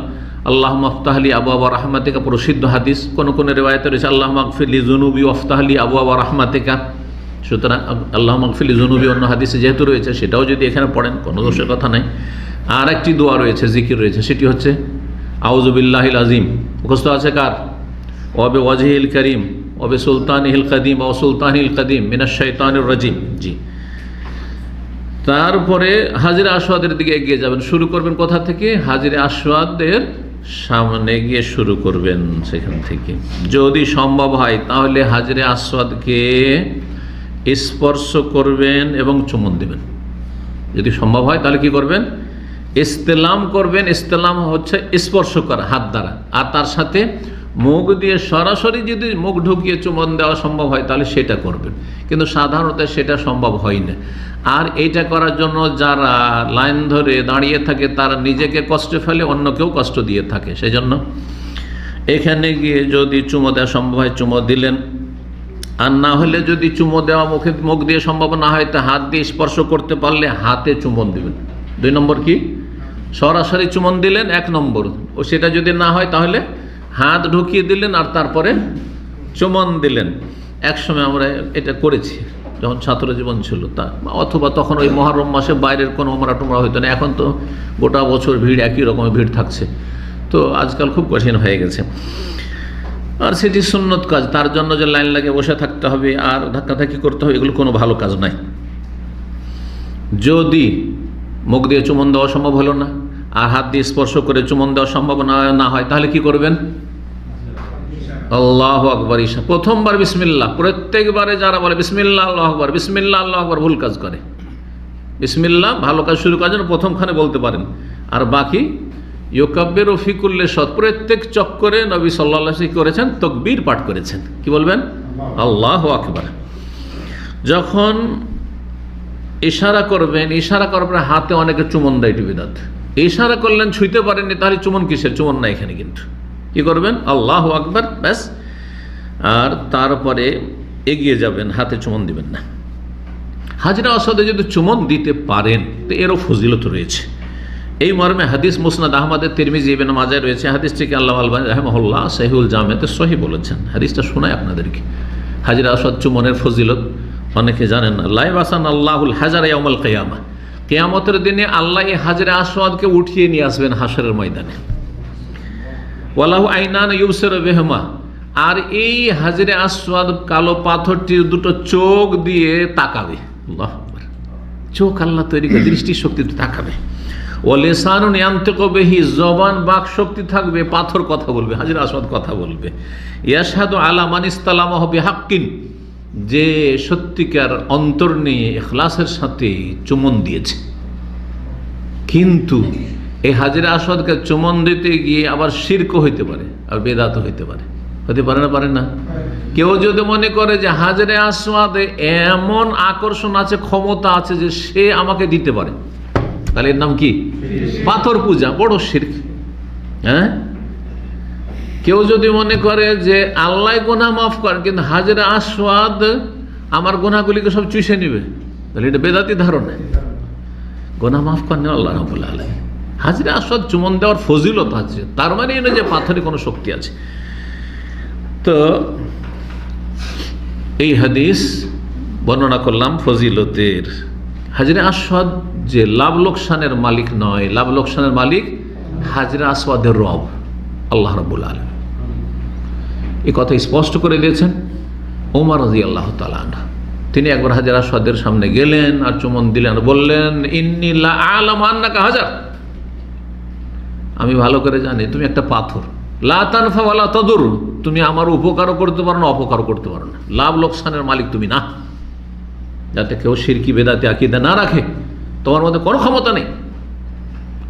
Speaker 1: আল্লাহুম্মা আফতাহলি আবওয়াবা রাহমাতিকা, প্রসিদ্ধ হাদিস। কোন কোন রিওয়ায়াতে রয়েছে আল্লাহুম্মা আগফিরলি যুনুবি ওয়াফতাহলি আবওয়াবা রাহমাতিকা। সুতরাং আল্লাহুম্মা আগফিরলি যুনুবি অন্য হাদিসে যেহেতু রয়েছে, সেটাও যদি এখানে পড়েন কোনো দোষের কথা নাই। আর একটি দোয়া রয়েছে, জিকির রয়েছে, সেটি হচ্ছে আউযু বিল্লাহিল আযীম। মুখস্থ আছে কার? ওয়াবে ওয়াজহিল করিম ওয়াবে সুলতানিহিল কদিম ওয়া সুলতানিল কদিম মিনাশ শাইতানির রাজিম। জি। তারপরে হাজরে আসওয়াদের দিকে এগিয়ে যাবেন। শুরু করবেন কোথা থেকে? হাজরে আসওয়াদের সামনে গিয়ে শুরু করবেন সেখান থেকে। যদি সম্ভব হয় তাহলে হাজরে আসওয়াদকে স্পর্শ করবেন এবং চুমন দেবেন। যদি সম্ভব হয় তাহলে কি করবেন? ইস্তেলাম করবেন। ইস্তেলাম হচ্ছে স্পর্শ করা হাত দ্বারা, আর তার সাথে মুখ দিয়ে সরাসরি যদি মুখ ঢুকিয়ে চুমন দেওয়া সম্ভব হয় তাহলে সেটা করবেন, কিন্তু সাধারণত সেটা সম্ভব হয় না। আর এইটা করার জন্য যারা লাইন ধরে দাঁড়িয়ে থাকে তারা নিজেকে কষ্ট ফেলে, অন্যকেও কষ্ট দিয়ে থাকে। সেই জন্য এখানে গিয়ে যদি চুমো দেওয়া সম্ভব হয় চুমো দিলেন, আর না হলে যদি চুমো দেওয়া মুখ দিয়ে সম্ভব না হয় তা হাত দিয়ে স্পর্শ করতে পারলে হাতে চুমন দিবেন। 2 নম্বর কি? সরাসরি চুমন দিলেন 1 নম্বর। ও সেটা যদি না হয় তাহলে হাত ঢুকিয়ে দিলেন আর তারপরে চুমন দিলেন। একসময় আমরা এটা করেছি যখন ছাত্র জীবন ছিল, তা অথবা তখন ওই মহরম মাসে বাইরের কোনো ওমরা টোমরা হইতো না। এখন তো গোটা বছর ভিড়, একই রকমের ভিড় থাকছে, তো আজকাল খুব কঠিন হয়ে গেছে। আর সেটি সুন্নত কাজ, তার জন্য যে লাইন লাগে বসে থাকতে হবে আর ধাক্কাধাক্কি করতে হবে, এগুলো কোনো ভালো কাজ নাই। যদি মুখ দিয়ে চুমন দেওয়া সম্ভব হলো না আর হাত দিয়ে স্পর্শ করে চুমন দেওয়া সম্ভব না হয় তাহলে কি করবেন? আল্লাহু আকবার। প্রথমবার বিসমিল্লাহ, প্রত্যেকবারে যারা বলে বিসমিল্লাহ আল্লাহু আকবার, বিসমিল্লাহ আল্লাহু আকবার, ভুল কাজ করে। বিসমিল্লাহ ভালো কাজ শুরু করার জন্য প্রথমখানে বলতে পারেন, আর বাকি ইউকাব্বিরু ফি কুল্লি শত, প্রত্যেক চক্করে নবী সাল্লাল্লাহু আলাইহি ওয়াসাল্লাম করেছেন, তাকবীর পাঠ করেছেন। কি বলবেন? আল্লাহু আকবার। যখন ইশারা করবেন, ইশারা করার পরে হাতে অনেকে চুমন দেয়, এটি বিদআত। ইশারা করলেন, ছুঁইতে পারেননি, তাহলে চুমন কিসের? চুমন না এখানে। কিন্তু কি করবেন? আল্লাহু আকবার, ব্যাস। আর তারপরে এগিয়ে যাবেন, হাতে চুমন দিবেন না। হাজরে আসওয়াদে যদি চুমন দিতে পারেন তো এরও ফজিলত রয়েছে। এই মর্মে হাদিস মুসনাদ আহমদের, তিরমিজি, ইবনে মাজাহ রয়েছে। হাদিসটিকে আল্লামা আলবানী রাহিমাহুল্লাহ সহিহুল জামেতে সহিহ বলেছেন। হাদিসটা শোনাই আপনাদেরকে। হাজরে আসওয়াদ চুমনের ফজিলত অনেকে জানেন না। লা ইয়াবাসান আল্লাহুল হাজার ইয়াউমাল কিয়ামা, কিয়ামতের দিনে আল্লাহ এই হাজরে আসওয়াদকে উঠিয়ে নিয়ে আসবেন হাশরের ময়দানে। ওয়ালাহু আইনান ইউবসিরু বিহিমা, আর এই হাজরে আসওয়াদ কালো পাথরটির 2টো চোখ দিয়ে তাকাবে। আল্লাহু আকবার। চোখ আল্লাহ তৈরি করে দৃষ্টি শক্তিতে তাকাবে। ওয়া লিসানুন ইয়ানতিকু বিহি, জবান বাক শক্তি থাকবে, পাথর কথা বলবে, হাজরে আসওয়াদ কথা বলবে। ইয়াশহাদু আলা মান ইসতালামাহু বিহাক্কিন, যে সত্যিকার অন্তর নিয়ে ইখলাসের সাথে চুমন দিয়েছে। কিন্তু এই হাজরে আসওয়াদকে চুমন দিতে গিয়ে আবার শিরকও হইতে পারে, আর বেদাতও হইতে পারে। হতে পারে না? পারে না? কেউ যদি মনে করে যে হাজরে আসওয়াদে এমন আকর্ষণ আছে, ক্ষমতা আছে যে সে আমাকে দিতে পারে, তাহলে এর নাম কি? পাথর পূজা, বড় শিরক। হ্যাঁ, কেউ যদি মনে করে যে আল্লাহ গুনাহ মাফ করেন কিন্তু হাজরে আসওয়াদ আমার গুনাহগুলিকে সব চুষে নিবে, তাহলে এটা বেদাতি ধারণা। গুনাহ মাফ করেন আল্লাহ রাব্বুল আলামিন। হাজরে আসওয়াদ চুমন দেওয়ার ফজিলত আছে, তার মানে না যে পাথরে কোনো শক্তি আছে। তো এই হাদিস বর্ণনা করলাম ফজিলতের। হাজরে আসওয়াদ যে লাভ লোকসানের মালিক নয়, লাভ লোকসানের মালিক হাজরে আসওয়াদের রব আল্লাহ রাব্বুল আলামিন। এই কথা স্পষ্ট করে দিয়েছেন ওমর রাদিয়াল্লাহু তাআলা আনহু। তিনি একবার হাজরে আসওয়াদের সামনে গেলেন আর চুমন দিলেন, বললেন ইন্নী লা আ'লামু আন্নাকা হাজার, আমি ভালো করে জানি তুমি একটা পাথর। লা তানফা ওয়া লা তাদুর, তুমি আমার উপকারও করতে পারো না, অপকারও করতে পারো না, লাভ লোকসানের মালিক তুমি না। যাতে কেউ শিরকি বেদাতি আকীদা না রাখে, তোমার মধ্যে কোনো ক্ষমতা নেই।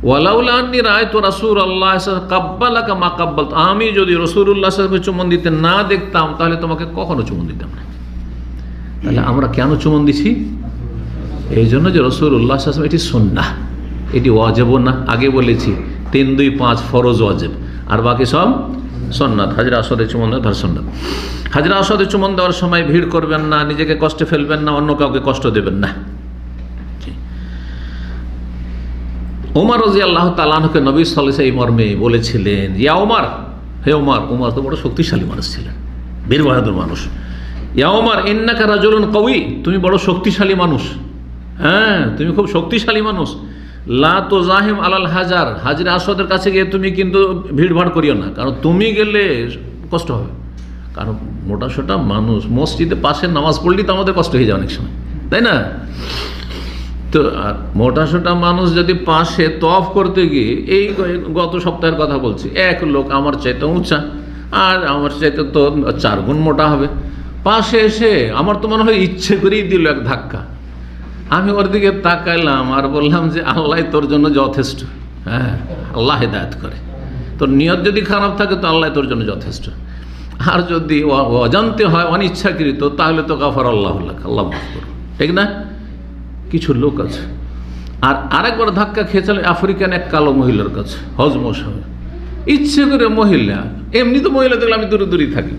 Speaker 1: ওয়ালাউলা আন্নী রাআইতু রাসূলুল্লাহ কাব্বালাকা মা কাব্বালত, আমি যদি রাসূলুল্লাহ সাল্লাল্লাহু আলাইহি ওয়াসাল্লাম চুমন দিতে না দেখতাম তাহলে তোমাকে কখনো চুমন দিতাম না। তাহলে আমরা কেন চুমন দিছি? এই জন্য যে রাসূলুল্লাহ সাল্লাল্লাহু আলাইহি ওয়াসাল্লাম, এটি সুন্নাহ, এটি ওয়াজিবও না। আগে বলেছি 3, 2, 5 ফরজ ওয়াজিব, আর বাকি সব সুন্নাত। হাজরে আসওয়াদে চুমন দেওয়ার সুন্নাত। হাজরে আসওয়াদে চুমন দেওয়ার সময় ভিড় করবেন না, নিজেকে কষ্টে ফেলবেন না, অন্য কাউকে কষ্ট দেবেন না। ওমর রাদিয়াল্লাহু তাআলা আনহুকে নবী সাল্লাল্লাহু আলাইহি ওয়াসাল্লাম এই মর্মে বলেছিলেন, ইয়া ওমর, হে ওমর। ওমর তো বড় শক্তিশালী মানুষ ছিলেন, বীর বাহাদুর মানুষ। ইয়া ওমর ইন্নাকা রাজুলুন কওয়ি, তুমি বড় শক্তিশালী মানুষ। হ্যাঁ, তুমি খুব শক্তিশালী মানুষ। লা তুজাহিম আলাল হাজার, হাজরে আসওয়াদের কাছে গিয়ে তুমি কিন্তু ভিড়ভাড় করিও না, কারণ তুমি গেলে কষ্ট হবে। কারণ মোটা সোটা মানুষ, মসজিদে পাশে নামাজ পড়লেই তো আমাদের কষ্ট হয়ে যায় অনেক সময়, তাই না? তো মোটা সোটা মানুষ যদি পাশে তওয়াফ করতে গিয়ে, এই গত সপ্তাহের কথা বলছি, এক লোক আমার চাইতে উঁচা আর আমার চাইতে তো 4 গুণ মোটা হবে, পাশে এসে আমার তো মনে হয় ইচ্ছে করেই দিল এক ধাক্কা। আমি ওর দিকে তাকাইলাম আর বললাম যে আল্লাহ তোর জন্য যথেষ্ট। হ্যাঁ, আল্লাহ হেদায়েত করে। তোর নিয়ত যদি খারাপ থাকে তো আল্লাহ তোর জন্য যথেষ্ট, আর যদি অজান্তে হয় অনিচ্ছাকৃত তাহলে তো গাফার আল্লাহ, আল্লাহ মাফ করো, ঠিক না? কিছু লোক আছে। আর আরেকবার ধাক্কা খেয়েছিল আফ্রিকান এক কালো মহিলার কাছে, হজ মৌসুমে, ইচ্ছে করে মহিলা, এমনি তো মহিলা দেখলে আমি দূরে দূরে থাকি,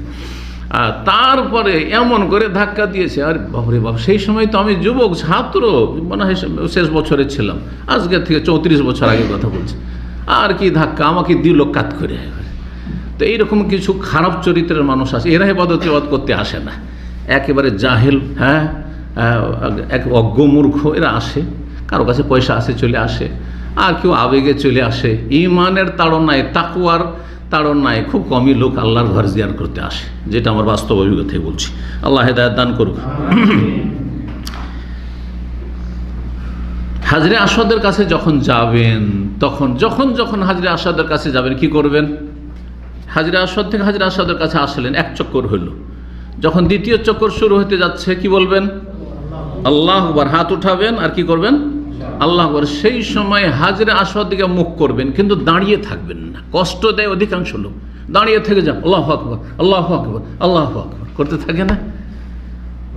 Speaker 1: আর তারপরে এমন করে ধাক্কা দিয়েছে। আর বাবরে বাপ, সেই সময় তো আমি যুবক ছাত্র, মনে হয় শেষ বছরে ছিলাম, আজকে থেকে 34 বছর আগে কথা বলছি। আর কি ধাক্কা আমাকে দিল কাত করে। তো এইরকম কিছু খারাপ চরিত্রের মানুষ আছে, এরা ইবাদত করতে আসে না, একেবারে জাহেল, হ্যাঁ, এক অজ্ঞ মূর্খ এরা আসে। কারো কাছে পয়সা আসে চলে আসে, আর কেউ আবেগে চলে আসে। ঈমানের তাড়নায়, তাকওয়ার তাড়নায় খুব কমই লোক আল্লাহর ঘর জিয়ারত করতে আসে, যেটা আমার বাস্তব অভিজ্ঞতায় বলছি। আল্লাহ হেদায়েত দান করুক। হাজরে আসওয়াদের কাছে যখন যাবেন, তখন যখন হাজরে আসওয়াদের কাছে যাবেন কি করবেন? হাজরে আসওয়াদ থেকে হাজরে আসওয়াদের কাছে আসলেন, এক চক্কর হইল। যখন দ্বিতীয় চক্কর শুরু হতে যাচ্ছে কি বলবেন? আল্লাহু আকবার, হাত উঠাবেন আর কি করবেন? আল্লাহু আকবার। সেই সময় হাজরে আসওয়াদ দিকে মুখ করবেন, কিন্তু দাঁড়িয়ে থাকবেন না। কষ্ট দেয় অধিকাংশ লোক, দাঁড়িয়ে থেকে যান, আল্লাহু আকবার, আল্লাহু আকবার, আল্লাহু আকবার করতে থাকে না।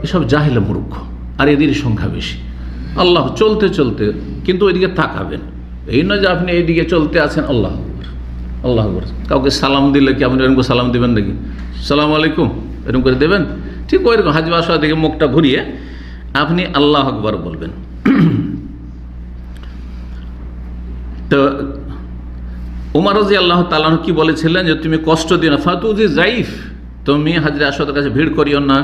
Speaker 1: এসব জাহেল মূর্খ, আর এদের সংখ্যা বেশি। আল্লাহ চলতে চলতে কিন্তু ওইদিকে তাকাবেন, এই নয় যে আপনি এইদিকে চলতে আছেন আল্লাহ আকবার, আল্লাহ আকবার। কাউকে সালাম দিলে কি আপনি এরকম সালাম দেবেন নাকি? সালাম আলাইকুম এরকম করে দেবেন? ঠিক ওইরকম হাজরে আসওয়াদ দিকে মুখটা ঘুরিয়ে আপনি আল্লাহ আকবার বলবেন। তো উমর রাদিয়াল্লাহু তাআলা কি বলেছিলেন যে তুমি কষ্ট দিও না, ফাতুজি জাইফ, তুমি হাজরে আসওয়াদের কাছে ভিড় করিও না,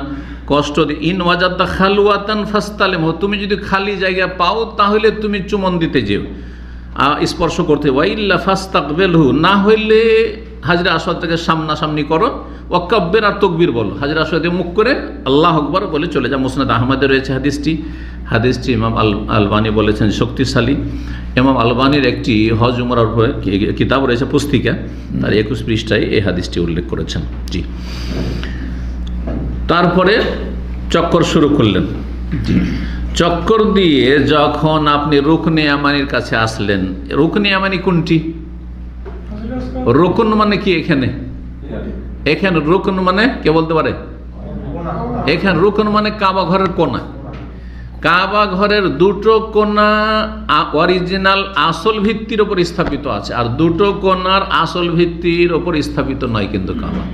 Speaker 1: কষ্ট দিও। ইন ওয়াজাদতা খালওয়াতান ফাস্তালিমহু, তুমি যদি খালি জায়গা পাও তাহলে তুমি চুমন দিতে যেও, স্পর্শ করতে। ওয়াইল্লা ফাস্তাকবিলহু, না হইলে হাজরে আসওয়াদ থেকে সামনাসামনি করো। ওয়াকাব্বির, আর তাকবীর বলো, হাজরে আসওয়াদে মুখ করে আল্লাহু আকবার বলে চলে যাও। মুসনাদ আহমদে রয়েছে হাদিসটি ইমাম আলবানী বলেছেন শক্তিশালী। ইমাম আলবানীর একটি হজ উমরার উপরে কিতাব রয়েছে, পুস্তিকা, তার 21 পৃষ্ঠায় এই হাদিসটি উল্লেখ করেছেন। জি, তারপরে চক্কর শুরু করলেন। জি, চক্কর দিয়ে যখন আপনি রুকনে ইয়ামানির কাছে আসলেন, রুকনে ইয়ামানি কোনটি? রুকন মানে কি? এখানে রুকন মানে কে বলতে পারে? এখানে রুকন মানে কাবা ঘরের কোণা। কাবা ঘরের দুটো কোণা অরিজিনাল আসল ভিত্তির উপর স্থাপিত আছে, আর দুটো কোণার আসল ভিত্তির উপর স্থাপিত নয় কিন্তু কাবা।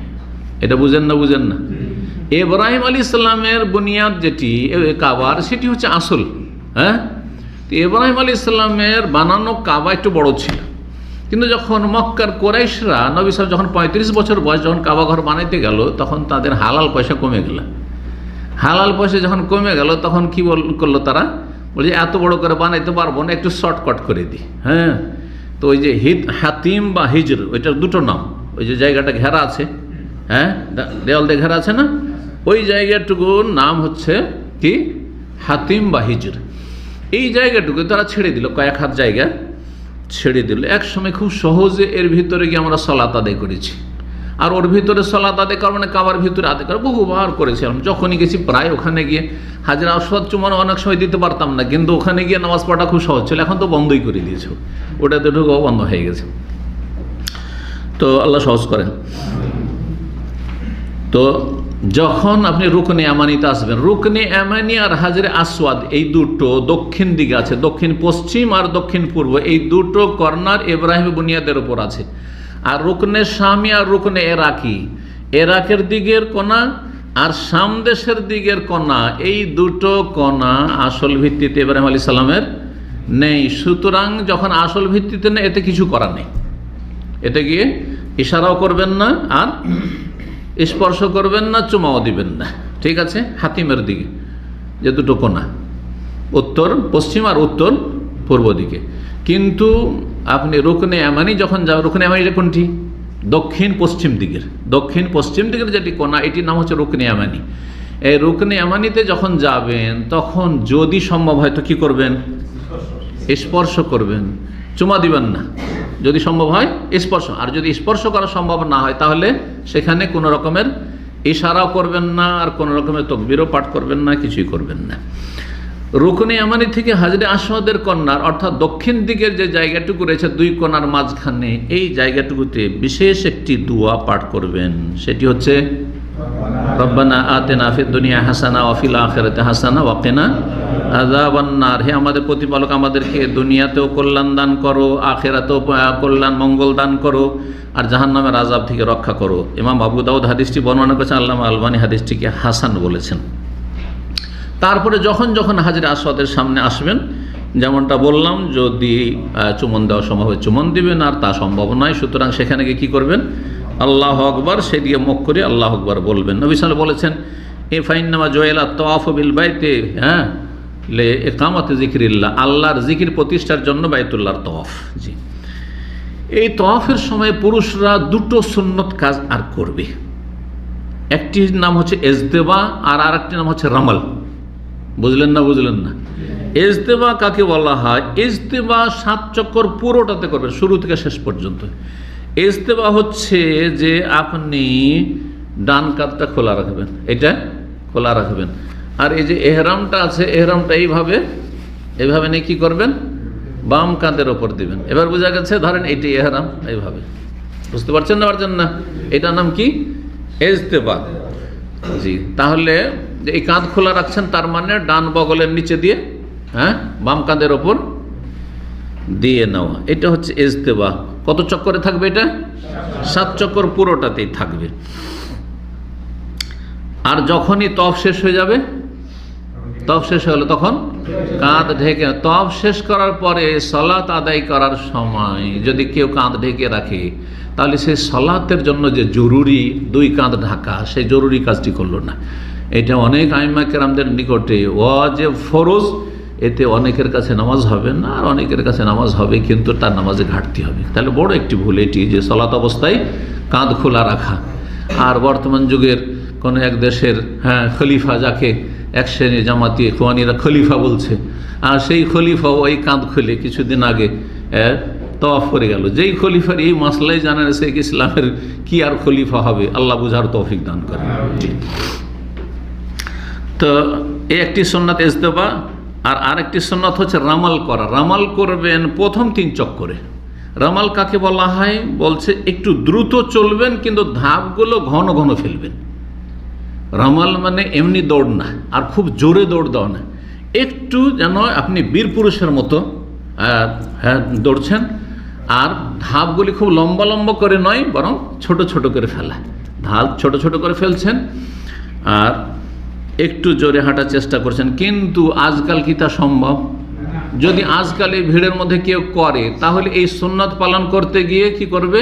Speaker 1: এটা বুঝেন না? ইব্রাহিম আলাইহিস সালামের বুনিয়াদ যেটি কাবার, সেটি হচ্ছে আসল। হ্যাঁ, তো ইব্রাহিম আলাইহিস সালামের বানানো কাবা একটু বড় ছিল, কিন্তু যখন মক্কার কুরাইশরা, নবী সাহেব যখন 35 বছর বয়স, যখন কাবা ঘর বানাইতে গেল, তখন তাদের হালাল পয়সা কমে গেল। হালাল পয়সা যখন কমে গেল, তখন কি করলো তারা? বলছে এত বড় করে বানাইতে পারবো না, একটু শর্টকাট করে দিই। হ্যাঁ, তো ওই যে হাতিম বা হিজর, ওইটার দুটো নাম। ওই যে জায়গাটা ঘেরা আছে, হ্যাঁ, দেওয়াল দিয়ে ঘেরা আছে না, ওই জায়গাটুকুর নাম হচ্ছে কি? হাতিম বা হিজর। এই জায়গাটুকু তারা ছেড়ে দিল, কয়েক হাত জায়গা ছেড়ে দিল। এক সময় খুব সহজে এর ভিতরে গিয়ে আমরা সালাত আদায় করেছি, আর ওর ভিতরে সালাত আদায় করা মানে কাবার ভিতরে আদায় করা বহুবার করেছিলাম। যখনই গেছি প্রায় ওখানে গিয়ে হাজরে আসওয়াদ চুমন অনেক সময় দিতে পারতাম না, কিন্তু ওখানে গিয়ে নামাজ পড়া খুব সহজ ছিল। এখন তো বন্ধই করে দিয়েছে, ওটাতে ঢুকাও বন্ধ হয়ে গেছে। তো আল্লাহ সহজ করেন। তো যখন আপনি রুকনে ইয়ামানিতে আসবেন, রুকনে ইয়ামানি আর হাজরে আসওয়াদ এই দুটো দক্ষিণ দিকে আছে, দক্ষিণ পশ্চিম আর দক্ষিণ পূর্ব, এই দুটো কর্নার ইব্রাহিম বুনিয়াদের উপর আছে। আর রুকনে শামি আর রুকনে এরাকি, এরাকের দিকের কোণা আর শাম দেশের দিকের কোণা, এই দুটো কোণা আসল ভিত্তিতে ইব্রাহিম আলাইহিস সালামের নেই। সুতরাং যখন আসল ভিত্তিতে নেই, এতে কিছু করার নেই। এতে গিয়ে ইশারাও করবেন না, আর স্পর্শ করবেন না, চুমাও দিবেন না। ঠিক আছে? হাতিমের দিকে যে দুটো কোণা, উত্তর পশ্চিম আর উত্তর পূর্ব দিকে। কিন্তু আপনি রুকনে ইয়ামানি যখন যাবেন, রুকনে ইয়ামানিটা কোনটি? দক্ষিণ পশ্চিম দিকের যেটি কোণা, এটির নাম হচ্ছে রুকনে ইয়ামানি। এই রুকনে ইয়ামানিতে যখন যাবেন, তখন যদি সম্ভব হয় তো কী করবেন? স্পর্শ করবেন, চুমা দিবেন না, যদি সম্ভব হয় স্পর্শ। আর যদি স্পর্শ করা সম্ভব না হয় তাহলে সেখানে কোনো রকমের ইশারাও করবেন না, আর কোনো রকমের তাকবীরও পাঠ করবেন না, কিছুই করবেন না। রুকনে ইয়ামানি থেকে হাজরে আসওয়াদের কর্নার অর্থাৎ দক্ষিণ দিকের যে জায়গাটুকু রয়েছে দুই কোণার মাঝখানে, এই জায়গাটুকুতে বিশেষ একটি দোয়া পাঠ করবেন। সেটি হচ্ছে রব্বানা আতিনা ফিদ দুনিয়া হাসানা ওয়া ফিল আখিরাতি হাসানা ওয়া কিনা আযাবান নার। হে আমাদের প্রতিপালক, আমাদেরকে দুনিয়াতেও কল্যাণ দান করো, আখিরাতেও কল্যাণ মঙ্গল দান করো, আর জাহান্নামের আযাব থেকে রক্ষা করো। ইমাম আবু দাউদ হাদিসটি বর্ণনা করেছেন, আল্লামা আলবানী হাদিসটিকে হাসান বলেছেন। তারপরে যখন যখন হাজরে আসওয়াদের সামনে আসবেন, যেমনটা বললাম, যদি চুমন দেওয়া সম্ভব হয় চুমন দিবেন, আর তা সম্ভব নয় সুতরাং সেখানে গিয়ে কী করবেন, আল্লাহু আকবার, সেদিকে মুখ করে আল্লাহু আকবার বলবেন। নবী সাল্লাল্লাহু আলাইহি ওয়াসাল্লাম বলেছেন, এ ফাইন্নামা জুইলা তাওয়াফু বিল বাইতি লে ইকামাতি যিকরিল্লাহ, আল্লাহর জিকির প্রতিষ্ঠার জন্য বাইতুল্লাহর তাওয়াফ। জি, এই তাওয়াফের সময় পুরুষরা দুটো সুন্নত কাজ আর করবে। একটির নাম হচ্ছে ইজতেবা, আর আরেকটির নাম হচ্ছে রামাল। বুঝলেন না? বুঝলেন না? ইজতেবা কাকে বলা হয়? ইজতেবা 7 চক্কর পুরোটাতে করবেন, শুরু থেকে শেষ পর্যন্ত। ইজতেবা হচ্ছে যে আপনি ডান কাঁধটা খোলা রাখবেন, এটা খোলা রাখবেন, আর এই যে এহরামটা আছে, এহরামটা এইভাবে নিয়ে কী করবেন, বাম কাঁধের ওপর দিবেন। এবার বোঝা গেছে? ধরেন এটি এহরাম, এইভাবে, বুঝতে পারছেন না? পারছেন না? এটার নাম কি? ইজতেবা। জি, তাহলে যে এই কাঁধ খোলা রাখছেন তার মানে ডান বগলের নিচে দিয়ে বাম কাঁধের ওপর দিয়ে নেওয়া, এটা হচ্ছে ইজতেবা। কত চক্করে থাকবে এটা? 7 চক্কর পুরোটাতেই থাকবে। আর যখনই তওয়াফ শেষ হয়ে যাবে, তওয়াফ শেষ হলে তখন কাঁধ ঢেকে, তওয়াফ শেষ করার পরে সালাত আদায় করার সময় যদি কেউ কাঁধ ঢেকে রাখে তাহলে সেই সালাতের জন্য যে জরুরি 2 কাঁধ ঢাকা, সেই জরুরি কাজটি করলো না। এটা অনেক আইম্মা কেরামদের নিকটে ওয়াজিব ফরজ, এতে অনেকের কাছে নামাজ হবে না, আর অনেকের কাছে নামাজ হবে কিন্তু তার নামাজে ঘাটতি হবে। তাহলে বড় একটি ভুল এটি, যে সালাত অবস্থায় কাঁধ খোলা রাখা। আর বর্তমান যুগের কোনো এক দেশের খলিফা, যাকে এক শ্রেণী জামাতি ইখওয়ানিরা খলিফা বলছে, আর সেই খলিফাও ওই কাঁধ খুলে কিছুদিন আগে তওয়াফ করে গেল। যেই খলিফার এই মাসলাই জানেন সে ইসলামের কি আর খলিফা হবে, আল্লাহ বুঝার তৌফিক দান করেন। তো এই একটি সুন্নাত ইজতেবা, আর আরেকটি সুন্নাত হচ্ছে রামাল করা। রামাল করবেন প্রথম 3 চক্করে। রামাল কাকে বলা হয়? বলছে একটু দ্রুত চলবেন কিন্তু ধাপগুলো ঘন ঘন ফেলবেন। রামাল মানে এমনি দৌড় না, আর খুব জোরে দৌড় দেওয়া না, একটু যেন আপনি বীর পুরুষের মতো দৌড়ছেন, আর ধাপগুলি খুব লম্বা লম্বা করে নয়, বরং ছোট ছোট করে ফেলা। ধাপ ছোট ছোট করে ফেলছেন আর একটু জোরে হাঁটার চেষ্টা করছেন। কিন্তু আজকাল কি তা সম্ভব? যদি আজকাল এই ভিড়ের মধ্যে কেউ করে তাহলে এই সুন্নাত পালন করতে গিয়ে কি করবে?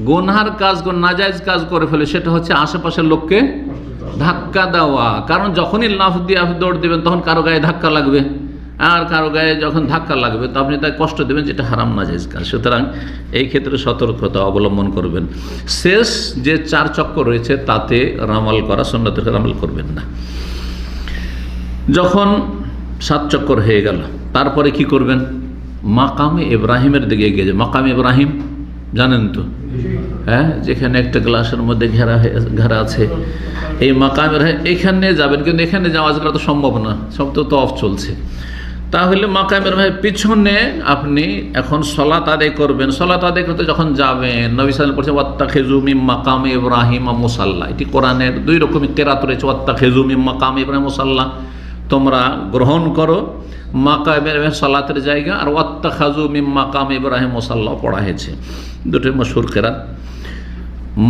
Speaker 1: গুনহার কাজ, নাজায়েজ কাজ করে ফেলে। সেটা হচ্ছে আশেপাশের লোককে ধাক্কা দেওয়া। কারণ যখনই লাফ দিয়ে দৌড় দেবেন তখন কারো গায়ে ধাক্কা লাগবে, আর কারো গায়ে যখন ধাক্কা লাগবে তো আপনি তাই কষ্ট দেবেন, যেটা হারাম নাজায়েজ কাজ। সুতরাং এই ক্ষেত্রে সতর্কতা অবলম্বন করবেন। শেষ যে 4 চক্কর রয়েছে তাতে রামাল করা, সুন্নাতের রামাল করবেন না। যখন 7 চক্কর হয়ে গেল তারপরে কি করবেন? মাকামে ইব্রাহিমের দিকে এগিয়ে যাবে। মাকামে ইব্রাহিম জানেন তো, যেখানে একটা গ্লাসের মধ্যে ঘেরা আছে, এই মাকামে ইব্রাহিম, এখানে যাবেন। কিন্তু এখানে যাওয়া আজকাল তো সম্ভব না, সব তো তওয়াফ চলছে। তাহলে মাকামে ইব্রাহিমের পিছনে আপনি এখন সালাত আদায় করবেন। সালাত আদায় করতে যখন যাবেন, নবী সাল্লাল্লাহু আলাইহি ওয়াসাল্লাম বলেছেন ওয়াত্তাখিযু মিন মাকামে ইব্রাহিম মুসাল্লা। এটি কোরআনের 2 রকমের কেরাত রয়েছে, ওয়াত্তাখিযু মিন মাকামে ইব্রাহিম মুসাল্লা, তোমরা গ্রহণ করো মাকামে ইব্রাহিম সালাতের জায়গা, আর ওয়াত্তাখাযু মিন মাকামে ইব্রাহিম মুসাল্লা পড়া হয়েছে। দুটোই মশহুর কেরাত।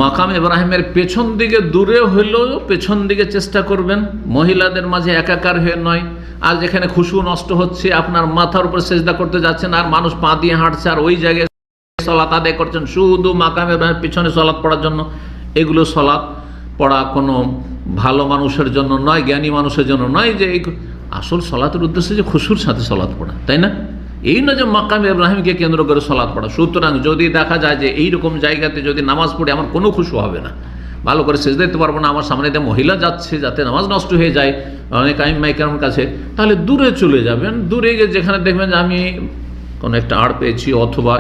Speaker 1: মাকাম ইব্রাহিমের পেছন দিকে দূরে হলেও পেছন দিকে চেষ্টা করবেন, মহিলাদের মাঝে একাকার হয়ে নয়। আর যেখানে খুশু নষ্ট হচ্ছে, আপনার মাথার উপর সেজদা করতে যাচ্ছেন আর মানুষ পা দিয়ে হাঁটছে, আর ওই জায়গায় সালাত আদায় করছেন শুধু মাকাম ইব্রাহিমের পিছনে সালাত পড়ার জন্য, এগুলো সালাত পড়া কোনো ভালো মানুষের জন্য নয়, জ্ঞানী মানুষের জন্য নয়। যে আসল সালাতের উদ্দেশ্য যে খুশুর সাথে সালাত পড়া, তাই না? এই না যে মাকাম ইব্রাহিমকে কেন্দ্র করে সালাত পড়া। সুতরাং যদি দেখা যায় যে এইরকম জায়গাতে যদি নামাজ পড়ে আমার কোনো খুশু হবে না, ভালো করে সেজদা দিতে পারবো না, আমার সামনে দিয়ে মহিলা যাচ্ছে যাতে নামাজ নষ্ট হয়ে যায় অনেক আইম্মায়ে কেরামের কাছে, তাহলে দূরে চলে যাবেন। দূরে গিয়ে যেখানে দেখবেন যে আমি কোনো একটা আড় পেয়েছি অথবা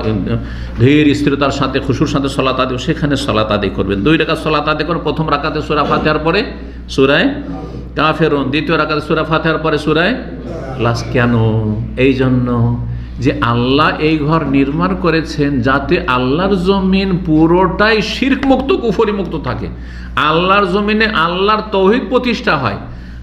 Speaker 1: ধীর স্থিরতার সাথে খুশুর সাথে সালাত আদায়, সেখানে সালাত আদায় করবেন। 2 রাকাত সালাত আদায় করে প্রথম রাকাতে সূরা ফাতিহার পরে সূরা কাফিরুন, দ্বিতীয় রাকাতে সূরা ফাতিহার পরে সূরা ইখলাস। কেন? এই জন্য যে আল্লাহ এই ঘর নির্মাণ করেছেন যাতে আল্লাহর জমিন পুরোটাই শিরক মুক্ত, কুফরি মুক্ত থাকে। আল্লাহর জমিনে আল্লাহর তৌহিদ প্রতিষ্ঠা হয়।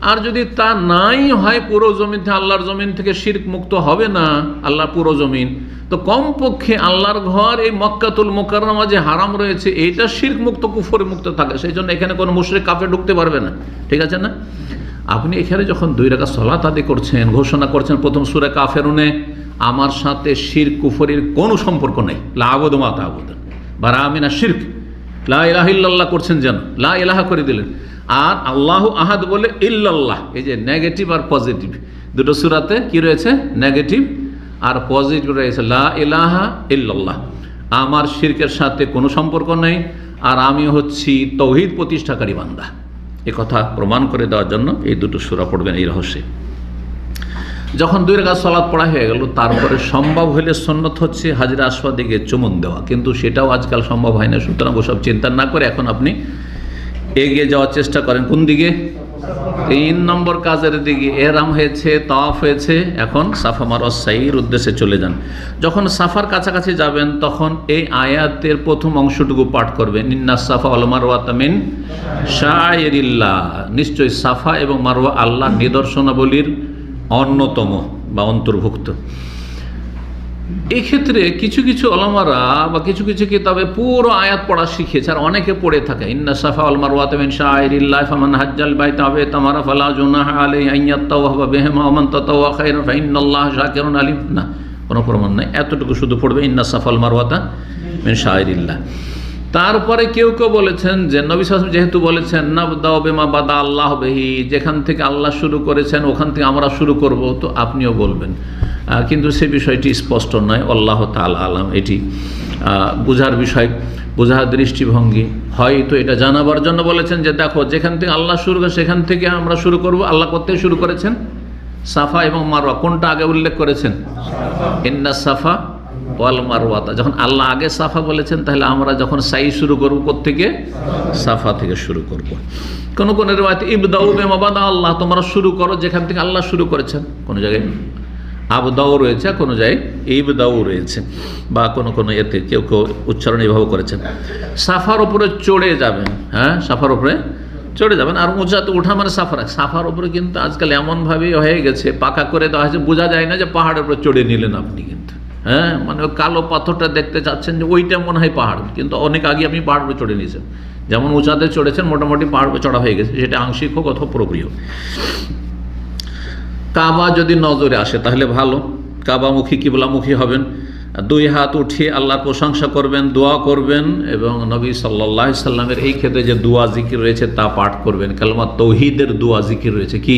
Speaker 1: আর যদি তা নাই হয়, পুরো জমিন থেকে আল্লাহর জমিন থেকে শিরক মুক্ত হবে না আল্লাহর পুরো জমিন, তো কমপক্ষে আল্লাহর ঘর এই মক্কাতুল মুকাররমা যে হারাম রয়েছে এইটা শিরক মুক্ত, কুফরি মুক্ত থাকে। সেই জন্য এখানে কোনো মুশরিক কাফের ঢুকতে পারবে না। ঠিক আছে না? আপনি এখানে যখন 2 রাকাত সালাত আদায় করছেন, ঘোষণা করছেন প্রথম সূরা কাফিরুনে আমার সাথে শিরক কুফরির কোনো সম্পর্ক নেই, লা আবুদু মা তা'বুদুন বারাআ মিনাশ শিরক, লা ইলাহা ইল্লাল্লাহ করছেন যেন, লা ইলাহা করে দিলেন। আর আল্লাহু আহাদ বলে ইল্লাল্লাহ, এই যে নেগেটিভ আর পজিটিভ দুটো সূরাতে কি রয়েছে? নেগেটিভ আর পজিটিভ রয়েছে। লা ইলাহা ইল্লাল্লাহ, আমার শিরকের সাথে কোনো সম্পর্ক নেই, আর আমি হচ্ছি তৌহিদ প্রতিষ্ঠাকারী বান্দা। এ কথা প্রমাণ করে দেওয়ার জন্য এই দুটো সূরা পড়বেন এই রহস্যে। যখন 2 রাকাত সালাত পড়া হয়ে গেল, তারপরে সম্ভব হলে সুন্নত হচ্ছে হাজরে আসওয়াদে গিয়ে চুমুন দেওয়া, কিন্তু সেটাও আজকাল সম্ভব হয় না। সুতরাং ওসব চিন্তা না করে এখন আপনি এগিয়ে যাওয়ার চেষ্টা করেন। কোন দিকে? 3 নম্বর কাজের দিকে। এহরাম হয়েছে, তাওয়াফ হয়েছে, এখন সাফা মারওয়া সাইর উদ্দেশ্যে চলে যান। যখন সাফার কাছাকাছি যাবেন তখন এই আয়াতের প্রথম অংশটুকু পাঠ করবেন, ইন্নাস সাফা ওয়াল মারওয়াতা মিন শাআইরিল্লাহ, নিশ্চয়ই সাফা এবং মারওয়া আল্লাহর নিদর্শনাবলীর অন্যতম বা অন্তর্ভুক্ত। এক্ষেত্রে কিছু কিছু ওলামারা বা কিছু কিছু কিতাবে পুরো আয়াত পড়া শিখিয়েছে, আর অনেকে পড়ে থাকে ইন্না সাফা ওয়াল মারওয়াতা মিন শাআইরিল্লাহ ফামান হাজ্জাল বাইতা আও ইতামারা ফালা জুনাহা আলাইহি আন ইয়াতাওয়াফা বিহিমা ওয়া মান তাতাওয়া খায়রান ফা ইন্নাল্লাহা শাকিরুন আলিম। না, কোনো প্রমাণ নাই, এতটুকু শুধু পড়বে ইন্না সাফা ওয়াল মারওয়াতা মিন শাআইরিল্লাহ। তারপরে কেউ কেউ বলেছেন যে নবী সাল্লাল্লাহু আলাইহি ওয়াসাল্লাম যেহেতু বলেছেন নাবদাউ বিমা বাদা আল্লাহ বিহি, যেখান থেকে আল্লাহ শুরু করেছেন ওখান থেকে আমরা শুরু করব, তো আপনিও বলবেন। কিন্তু সে বিষয়টি স্পষ্ট নয়, আল্লাহ তাআলা আলাম। এটি বোঝার বিষয়, বোঝার দৃষ্টিভঙ্গি। হয়তো এটা জানাবার জন্য বলেছেন যে দেখো যেখান থেকে আল্লাহ শুরু করে সেখান থেকে আমরা শুরু করব। আল্লাহ করতে শুরু করেছেন সাফা এবং মারওয়া, কোনটা আগে উল্লেখ করেছেন? ইন্না সাফা ওয়াল মারওয়াতা। যখন আল্লাহ আগে সাফা বলেছেন, তাহলে আমরা যখন সাই শুরু করব কোত্থেকে? সাফা থেকে শুরু করব। কোন কোন রিওয়ায়াতে ইবদাউ বিমা বাদা আল্লাহ, তোমরা শুরু করো যেখান থেকে আল্লাহ শুরু করেছেন। কোন জায়গায় আবদাউ রয়েছে, কোনো জায়গায় ইবদাউ রয়েছে, বা কোনো কোনো এতে কেউ কেউ উচ্চারণ এভাবে করেছেন। সাফার উপরে চড়ে যাবেন, হ্যাঁ সাফার উপরে চড়ে যাবেন। আর উঁচাতে ওঠা মানে সাফার উপরে কিন্তু আজকাল এমনভাবেই হয়ে গেছে, পাকা করে দেওয়া হয়েছে, বোঝা যায় না যে পাহাড়ের উপরে চড়ে নিলেন আপনি, কিন্তু হ্যাঁ মানে ওই কালো পাথরটা দেখতে চাচ্ছেন যে ওইটা মনে হয় পাহাড়, কিন্তু অনেক আগে আপনি পাহাড় উপরে চড়ে নিয়েছেন। যেমন উঁচাতে চড়েছেন, মোটামুটি পাহাড় উপরে চড়া হয়ে গেছে, সেটা আংশিক হোক অথবা পুরোপুরি হোক। কাবা যদি নজরে আসে তাহলে ভালো, কাবামুখী কিবলামুখী হবেন, 2 হাত উঠিয়ে আল্লাহর প্রশংসা করবেন, দোয়া করবেন, এবং নবী সাল্লাল্লাহু আলাইহি সাল্লামের এই ক্ষেত্রে যে দোয়া জিকির রয়েছে তা পাঠ করবেন। কালেমা তাওহীদের দোয়া জিকির রয়েছে, কি?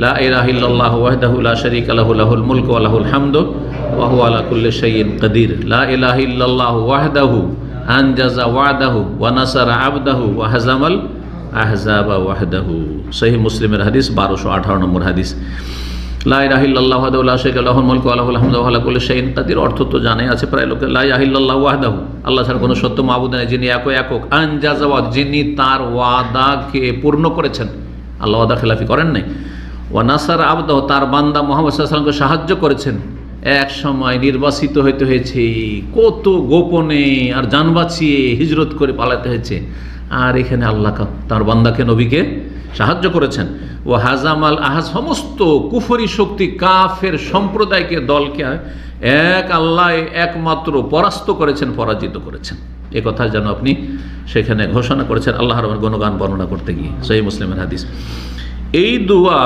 Speaker 1: লা ইলাহা ইল্লাল্লাহু ওয়াহদাহু লা শারীকা লাহু লাহুল মুলকু ওয়া লাহুল হামদু ওয়া হুয়া আলা কুল্লি শাইইন কাদির। লা ইলাহা ইল্লাল্লাহু ওয়াহদাহু আনজাযা ওয়াদাহু ওয়া নাসারা আবদাহু ওয়া হাযামাল আহজাবা ওয়াহদাহু। সহিহ মুসলিমের হাদিস, 1218 নম্বর হাদিস। লা ইলাহা ইল্লাল্লাহু ওয়াহদাহু লা শারীকা লাহুল মুলকু ওয়া লাহুল হামদু ওয়া হুয়া আলা কুল্লি শাইইন কাদির অর্থ তো জানে আছে প্রায় লোকে। লা ইলাহা ইল্লাল্লাহু ওয়াহদাহু, আল্লাহ ছাড়া কোনো সত্য মাবুদ নেই, যিনি একক। আনজাযা ওয়াদ, যিনি তার ওয়াদাকে পূর্ণ করেছেন, আল্লাহ ওয়াদা খেলাফি করেন নাই। ওয়া নাসারা আবদাহু, তার বান্দা মুহাম্মদ সাল্লাল্লাহু আলাইহি ওয়াসাল্লামকে সাহায্য করেছেন। এক সময় নির্বাসিত হইতে হয়েছে, কত গোপনে আর জান বাঁচিয়ে হিজরত করে পালাতে হয়েছে, আর এখানে আল্লাহ তার বান্দাকে নবীকে সাহায্য করেছেন। ও হাজামাল আহাজ, সমস্ত কুফরি শক্তি কাফের সম্প্রদায়কে দলকে এক আল্লাহ একমাত্র পরাস্ত করেছেন, পরাজিত করেছেন। এ কথা যেন আপনি সেখানে ঘোষণা করেছেন আল্লাহর গুণগান বর্ণনা করতে গিয়ে। সহিহ মুসলিমের হাদিস। এই দোয়া,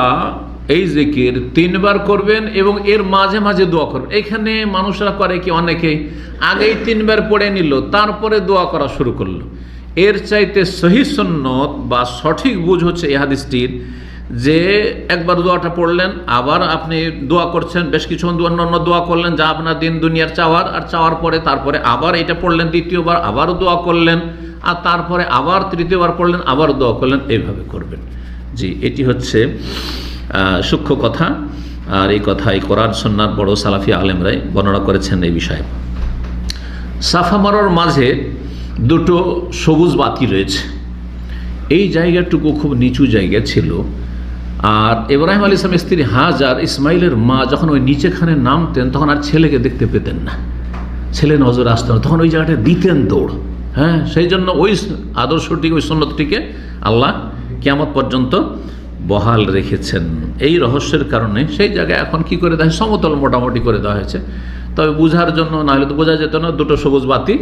Speaker 1: এই জিকির 3 বার করবেন এবং এর মাঝে মাঝে দোয়া করবেন। এখানে মানুষরা করে কি, অনেকে আগেই 3 বার পড়ে নিল, তারপরে দোয়া করা শুরু করলো। এর চাইতে সহিহ সুন্নত বা সঠিক বুঝ হচ্ছে এই হাদিসটির, যে একবার দোয়াটা পড়লেন, আবার আপনি দোয়া করছেন, বেশ কিছুক্ষণ অন্য দোয়া করলেন যা আপনার দিন দুনিয়ার চাওয়ার, আর চাওয়ার পরে তারপরে আবার এটা পড়লেন, দ্বিতীয়বার আবারও দোয়া করলেন, আর তারপরে আবার তৃতীয়বার পড়লেন, আবার দোয়া করলেন, এইভাবে করবেন। জি, এটি হচ্ছে সূক্ষ্ম কথা। আর এই কথাই কোরআন সুন্নাহর বড় সালাফি আলেমরাই বর্ণনা করেছেন এই বিষয়ে। সাফা মারোয়ার মাঝে দুটো সবুজ বাতি রয়েছে। এই জায়গাটুকু খুব নিচু জায়গা ছিল। আর ইব্রাহিম আলাইহিস সালামের স্ত্রী হাজার, ইসমাইলের মা, যখন ওই নিচেখানে নামতেন তখন আর ছেলেকে দেখতে পেতেন না, ছেলে নজর আসতো না, তখন ওই জায়গাটা দিতেন দৌড়। হ্যাঁ, সেই জন্য ওই আদর্শটিকে, ওই সুন্নতটিকে আল্লাহ কিয়ামত পর্যন্ত বহাল রেখেছেন। এই রহস্যের কারণে সেই জায়গায় এখন কি করে দেওয়া হয়, সমতল মোটামুটি করে দেওয়া হয়েছে। তবে বোঝার জন্য, না হলে তো বোঝা যেত না, দুটো সবুজ বাতি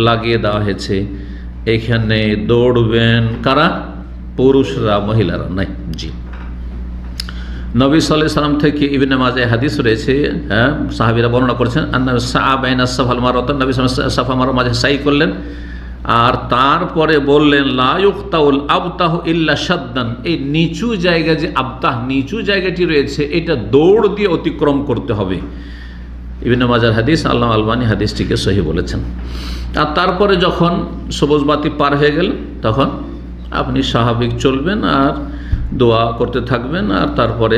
Speaker 1: লাগিয়ে দেওয়া হয়েছে। এখানে দৌড়বেন কারা? পুরুষরা, মহিলারা নাই। জি, নবী সাল্লাল্লাহু আলাইহি সাল্লাম থেকে ইবনে মাজাহ হাদিস রয়েছে, হ্যাঁ, সাহাবীরা বর্ণনা করেছেন, আন্না সাআ বাইনা সাফাল মারওয়া, নবী সাল্লাল্লাহু আলাইহি ওয়াসাল্লাম সাফা মারওয়া মাঝে সাই করলেন। আর তারপরে বললেন লা ইউক্তাউল আবতাহু ইল্লা শাদ্দান, এই নিচু জায়গা যে আবতাহ, নিচু জায়গাটি রয়েছে, এটা দৌড় দিয়ে অতিক্রম করতে হবে। ইবনে মাজাহ হাদিস, আল্লামা আলবানী হাদিসটিকে সহিহ বলেছেন। আর তারপরে যখন সবুজ বাতি পার হয়ে গেল তখন আপনি স্বাভাবিক চলবেন আর দোয়া করতে থাকবেন। আর তারপরে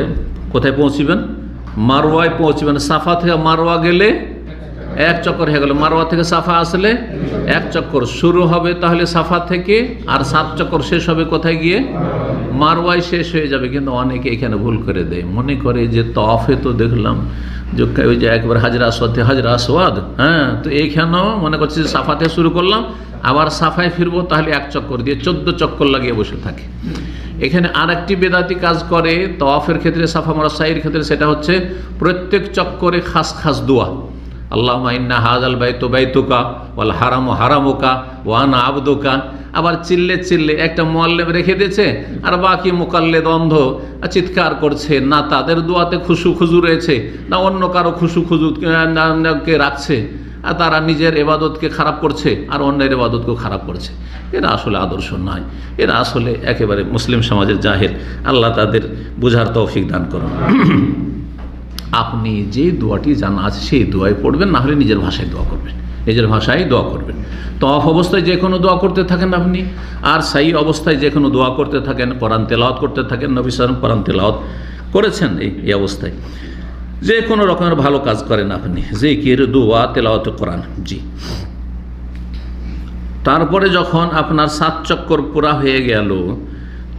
Speaker 1: কোথায় পৌঁছিবেন? মারওয়ায় পৌঁছবেন। সাফা থেকে মারওয়া গেলে এক চক্কর হয়ে গেল, মারওয়া থেকে সাফা আসলে এক চক্কর শুরু হবে তাহলে সাফা থেকে, আর 7 চক্কর শেষ হবে কোথায় গিয়ে? মারওয়ায় শেষ হয়ে যাবে। কিন্তু অনেকে এখানে ভুল করে দেয়, মনে করে যে তওয়াফে তো দেখলাম যে ওই যে একবার হাজরা আসওয়াদ, হাজরা আসওয়াদ, হ্যাঁ, তো এইখানেও মনে করছে যে সাফা থেকে শুরু করলাম, আবার সাফায় ফিরবো, তাহলে এক চক্কর দিয়ে 14 চক্কর লাগিয়ে বসে থাকে। এখানে আর একটি বেদাতি কাজ করে তওয়াফের ক্ষেত্রে, সাফা মারওয়া সাইয়ের ক্ষেত্রে, সেটা হচ্ছে প্রত্যেক চক্করে খাস খাস দোয়া। আল্লাহুম্মা ইন্না হাযাল বাইতু বাইতুকা ওয়াল হারামু হারামুকা ওয়া আনা আবদুকা। আবার চিল্লে চিল্লে একটা মুআল্লিম রেখে দিয়েছে, আর বাকি মুকাল্লিদ অন্ধ চিৎকার করছে, না তাদের দোয়াতে খুশু খুজু রয়েছে, না অন্য কারো খুশু খুজুকে রাখছে, আর তারা নিজের ইবাদতকে খারাপ করছে আর অন্যের ইবাদতকেও খারাপ করছে। এরা আসলে আদর্শ নয়, এরা আসলে একেবারে মুসলিম সমাজের জাহেল। আল্লাহ তাদের বুঝার তৌফিক দান করুন। আপনি যে দোয়াটি জানা আছে সেই দোয়াই পড়বেন, না হলে নিজের ভাষায় দোয়া করবেন, নিজের ভাষায় দোয়া করবেন। তওয়াফ অবস্থায় যে কোনো দোয়া করতে থাকেন আপনি, আর সাই অবস্থায় যে কোনো দোয়া করতে থাকেন, কোরআন তেলাওয়াত করতে থাকেন। নবী সাল্লাল্লাহু আলাইহি ওয়াসাল্লাম কোরআন তেলাওয়াত করেছেন এই অবস্থায়। যে কোনো রকমের ভালো কাজ করেন আপনি, জিকির, দোয়া, তেলাওয়াত কোরআন। জি, তারপরে যখন আপনার 7 চক্কর পুরা হয়ে গেল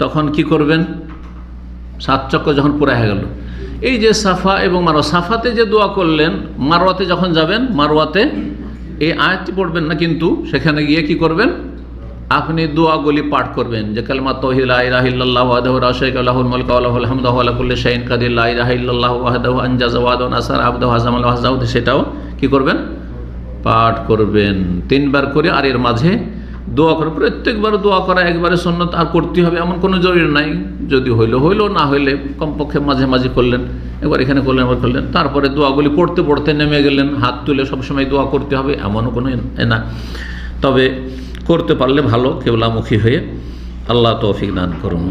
Speaker 1: তখন কি করবেন? 7 চক্কর যখন পুরা হয়ে গেল, এই যে সাফা এবং মারওয়া, সাফাতে যে দোয়া করলেন, মারওয়াতে যখন যাবেন, মারওয়াতে এই আয়াতটি পড়বেন না, কিন্তু সেখানে গিয়ে কি করবেন? আপনি দোয়াগুলি পাঠ করবেন, যে কালিমা তাওহীদ লা ইলাহা ইল্লাল্লাহু ওয়াহদাহু লা শারীকা লাহু লাহুল মুলকু ওয়া লাহুল হামদু ওয়া হুয়া আলা কুল্লি শাইইন কাদির, লা ইলাহা ইল্লাল্লাহু ওয়াহদাহু আনজাযা ওয়া'দাহু নাসারা আবদাহু হাযামাল ওয়াহযাহু, সেটাও কি করবেন? পাঠ করবেন 3 বার করে। আর এর মাঝে দোয়া করে, প্রত্যেকবার দোয়া করা একবারে সুন্নত আর করতে হবে এমন কোনো জরুরি নাই। যদি হইলো, না হইলে কমপক্ষে মাঝে মাঝে করলেন, একবার এখানে করলেন, একবার করলেন। তারপরে দোয়াগুলি পড়তে পড়তে নেমে গেলেন, হাত তুলে সবসময় দোয়া করতে হবে এমনও কোনো না, তবে করতে পারলে ভালো, কেবলামুখী হয়ে। আল্লাহ তৌফিক দান করুন।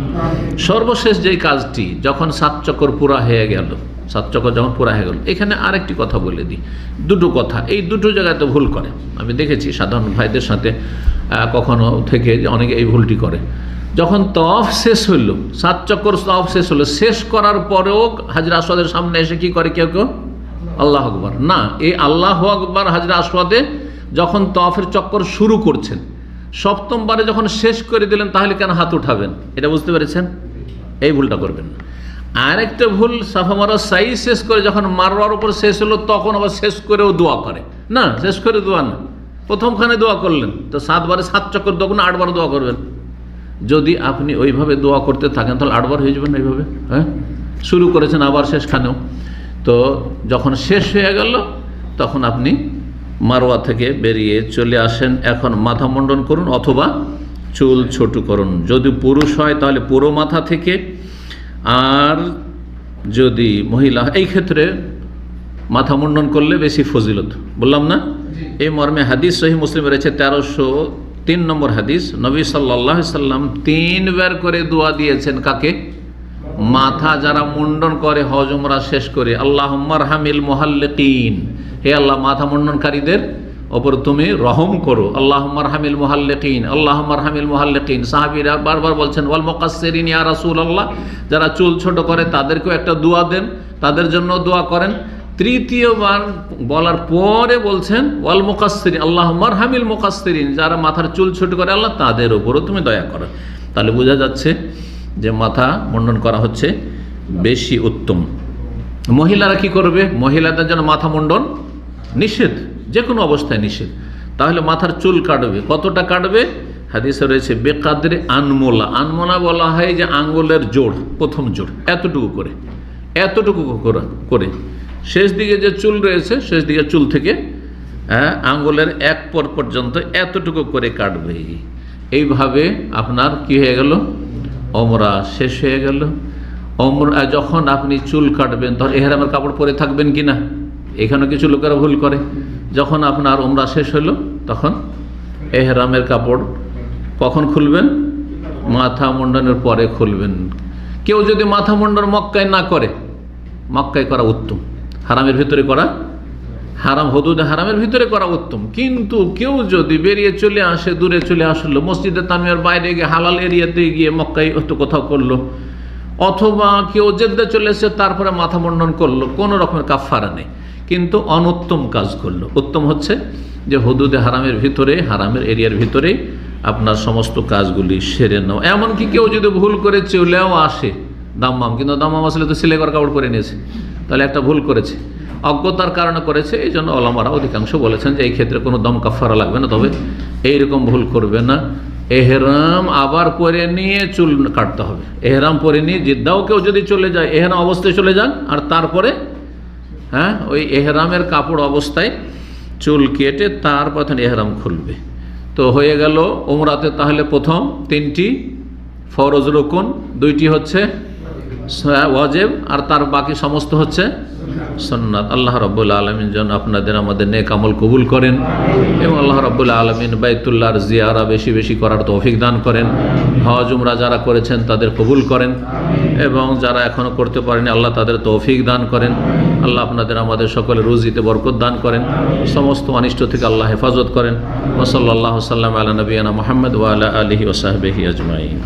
Speaker 1: সর্বশেষ যেই কাজটি, যখন 7 চক্কর পুরা হয়ে গেল, 7 চক্কর যখন পুরা হয়ে গেল, এখানে আরেকটি কথা বলে দিই, দুটো কথা, এই দুটো জায়গায় তো ভুল করে। আমি দেখেছি সাধারণ ভাইদের সাথে কখনো থেকে যে অনেকে এই ভুলটি করে। যখন তওয়াফ শেষ হইল, 7 চক্কর তওয়াফ শেষ হলো, শেষ করার পরেও হাজরা আসওয়াদের সামনে এসে কি করে কেউ কেউ? আল্লাহু আকবার। না, এই আল্লাহু আকবার হাজরা আসওয়াদে যখন তওয়াফের চক্কর শুরু করছেন, 7ম বারে যখন শেষ করে দিলেন, তাহলে কেন হাত উঠাবেন? এটা বুঝতে পেরেছেন? এই ভুলটা করবেন না। আর একটা ভুল, সাফা মারওয়া সাই শেষ করে যখন মারওয়ার উপর শেষ হলো, তখন আবার শেষ করেও দোয়া করে না, শেষ করে দোয়া না, প্রথমখানে দোয়া করলেন, তো 7 বারে 7 চক্কর দোয়া, 8 বার দোয়া করবেন। যদি আপনি ওইভাবে দোয়া করতে থাকেন তাহলে 8 বার হয়ে যাবেন না এইভাবে। হ্যাঁ, শুরু করেছেন আবার শেষখানেও। তো যখন শেষ হয়ে গেল তখন আপনি মারওয়া থেকে বেরিয়ে চলে আসেন। এখন মাথা মুন্ডন করুন অথবা চুল ছোট করুন। যদি পুরুষ হয় তাহলে পুরো মাথা থেকে, আর যদি মহিলা, এই ক্ষেত্রে মাথা মুন্ডন করলে বেশি ফজিলত, বললাম না? এই মর্মে হাদিস সহিহ মুসলিমে রয়েছে 1303 নম্বর হাদিস। নবী সাল্লাল্লাহু আলাইহি সাল্লাম 3 বার করে দোয়া দিয়েছেন কাকে? মাথা যারা মুন্ডন করে হজ উমরা শেষ করে, আল্লাহুম্মা আরহামিল মুহাল্লিকিন, হে আল্লাহ মাথা মুন্ডনকারীদের ওপর তুমি রহম করো। আল্লাহুম্মা আরহামিল মুহাল্লিকিন, আল্লাহুম্মা আরহামিল মুহাল্লিকিন। সাহাবীরা বারবার বলছেন ওয়াল মুকাসসিরিন ইয়া রাসূলুল্লাহ, যারা চুল ছোট করে তাদেরকেও একটা দোয়া দেন, তাদের জন্য দোয়া করেন। তৃতীয়বার বলার পরে বলছেন ওয়াল মুকাসসিরিন, আল্লাহুম্মা আরহামিল মুকাসসিরিন, যারা মাথার চুল ছোট করে আল্লাহ তাদের উপরও তুমি দয়া করো। তাহলে বোঝা যাচ্ছে যে মাথা মুন্ডন করা হচ্ছে বেশি উত্তম। মহিলারা কি করবে? মহিলাদের জন্য মাথা মুন্ডন নিষেধ, যে কোনো অবস্থায় নিষেধ। তাহলে মাথার চুল কাটবে, কতটা কাটবে? হাদিসে রয়েছে বেকাদরে আনমোলা। আনমোলা বলা হয় যে আঙ্গুলের জোড়, প্রথম জোড়, এতটুকু করে, এতটুকু করে শেষ দিকে যে চুল রয়েছে, শেষ দিকে চুল থেকে আঙ্গুলের এক পর পর্যন্ত এতটুকু করে কাটবে। এইভাবে আপনার কি হয়ে গেল? ওমরা শেষ হয়ে গেল। ওমরা যখন আপনি চুল কাটবেন তখন ইহরামের কাপড় পরে থাকবেন কি না? এখানে কিছু লোকেরা ভুল করে। যখন আপনার ওমরা শেষ হলো তখন ইহরামের কাপড় কখন খুলবেন? মাথা মুন্ডনের পরে খুলবেন। কেউ যদি মাথা মুন্ডন মক্কায় না করে, মক্কায় করা উত্তম, হারামের ভিতরে করা, হারাম হুদুদে হারামের ভিতরে করা উত্তম। কিন্তু কেউ যদি বেরিয়ে চলে আসে, দূরে চলে আসলো, মসজিদে তামিয়ার বাইরে গিয়ে হালাল এরিয়াতে গিয়ে মক্কায় হয়তো কোথাও করলো, অথবা কেউ জেদ্দা চলে এসে তারপরে মাথা মুন্ডন করলো, কোনো রকমের কাফারা নেই, কিন্তু অনুত্তম কাজ করলো। উত্তম হচ্ছে যে হুদুদে হারামের ভিতরে, হারামের এরিয়ার ভিতরে আপনার সমস্ত কাজগুলি সেরে নাও। এমনকি কেউ যদি ভুল করে চলেও আসে দাম্মাম, কিন্তু দাম্মাম আসলে তো সিলাই করা কাপড় পরে নিয়েছে, তাহলে একটা ভুল করেছে, অজ্ঞতার কারণে করেছে। এই জন্য ওলামারা অধিকাংশ বলেছেন যে এই ক্ষেত্রে কোনো দম কাফারা লাগবে না। তবে এইরকম ভুল করবে না, এহরাম আবার পরে নিয়ে চুল কাটতে হবে। এহরাম পরে নিয়ে জিদ্দাও কেউ যদি চলে যায়, এহরাম অবস্থায় চলে যান, আর তারপরে ওই এহরামের কাপড় অবস্থায় চুল কেটে তারপর এহরাম খুলবে। তো হয়ে গেল উমরাতে তাহলে প্রথম 3টি ফরজ রুকুন, 2টি হচ্ছে ওয়াজিব, আর তার বাকি সমস্ত হচ্ছে সুন্নাত। আল্লাহ রাব্বুল আলামিন যেন আপনাদের আমাদের নেক আমল কবুল করেন, এবং আল্লাহ রাব্বুল আলামিন বাইতুল্লাহর জিয়ারা বেশি বেশি করার তৌফিক দান করেন। হজ উমরা যারা করেছেন তাদের কবুল করেন, এবং যারা এখনো করতে পারেনি আল্লাহ তাদের তৌফিক দান করেন। আল্লাহ আপনাদের আমাদের সকলের রুজিতে বরকত দান করেন, সমস্ত অনিষ্ট থেকে আল্লাহ হেফাজত করেন। ওয়া সাল্লাল্লাহু সাল্লাম আলা নবিয়ানা মুহাম্মদ ওয়া আলা আলিহি ওয়া সাহবিহি আজমাইন।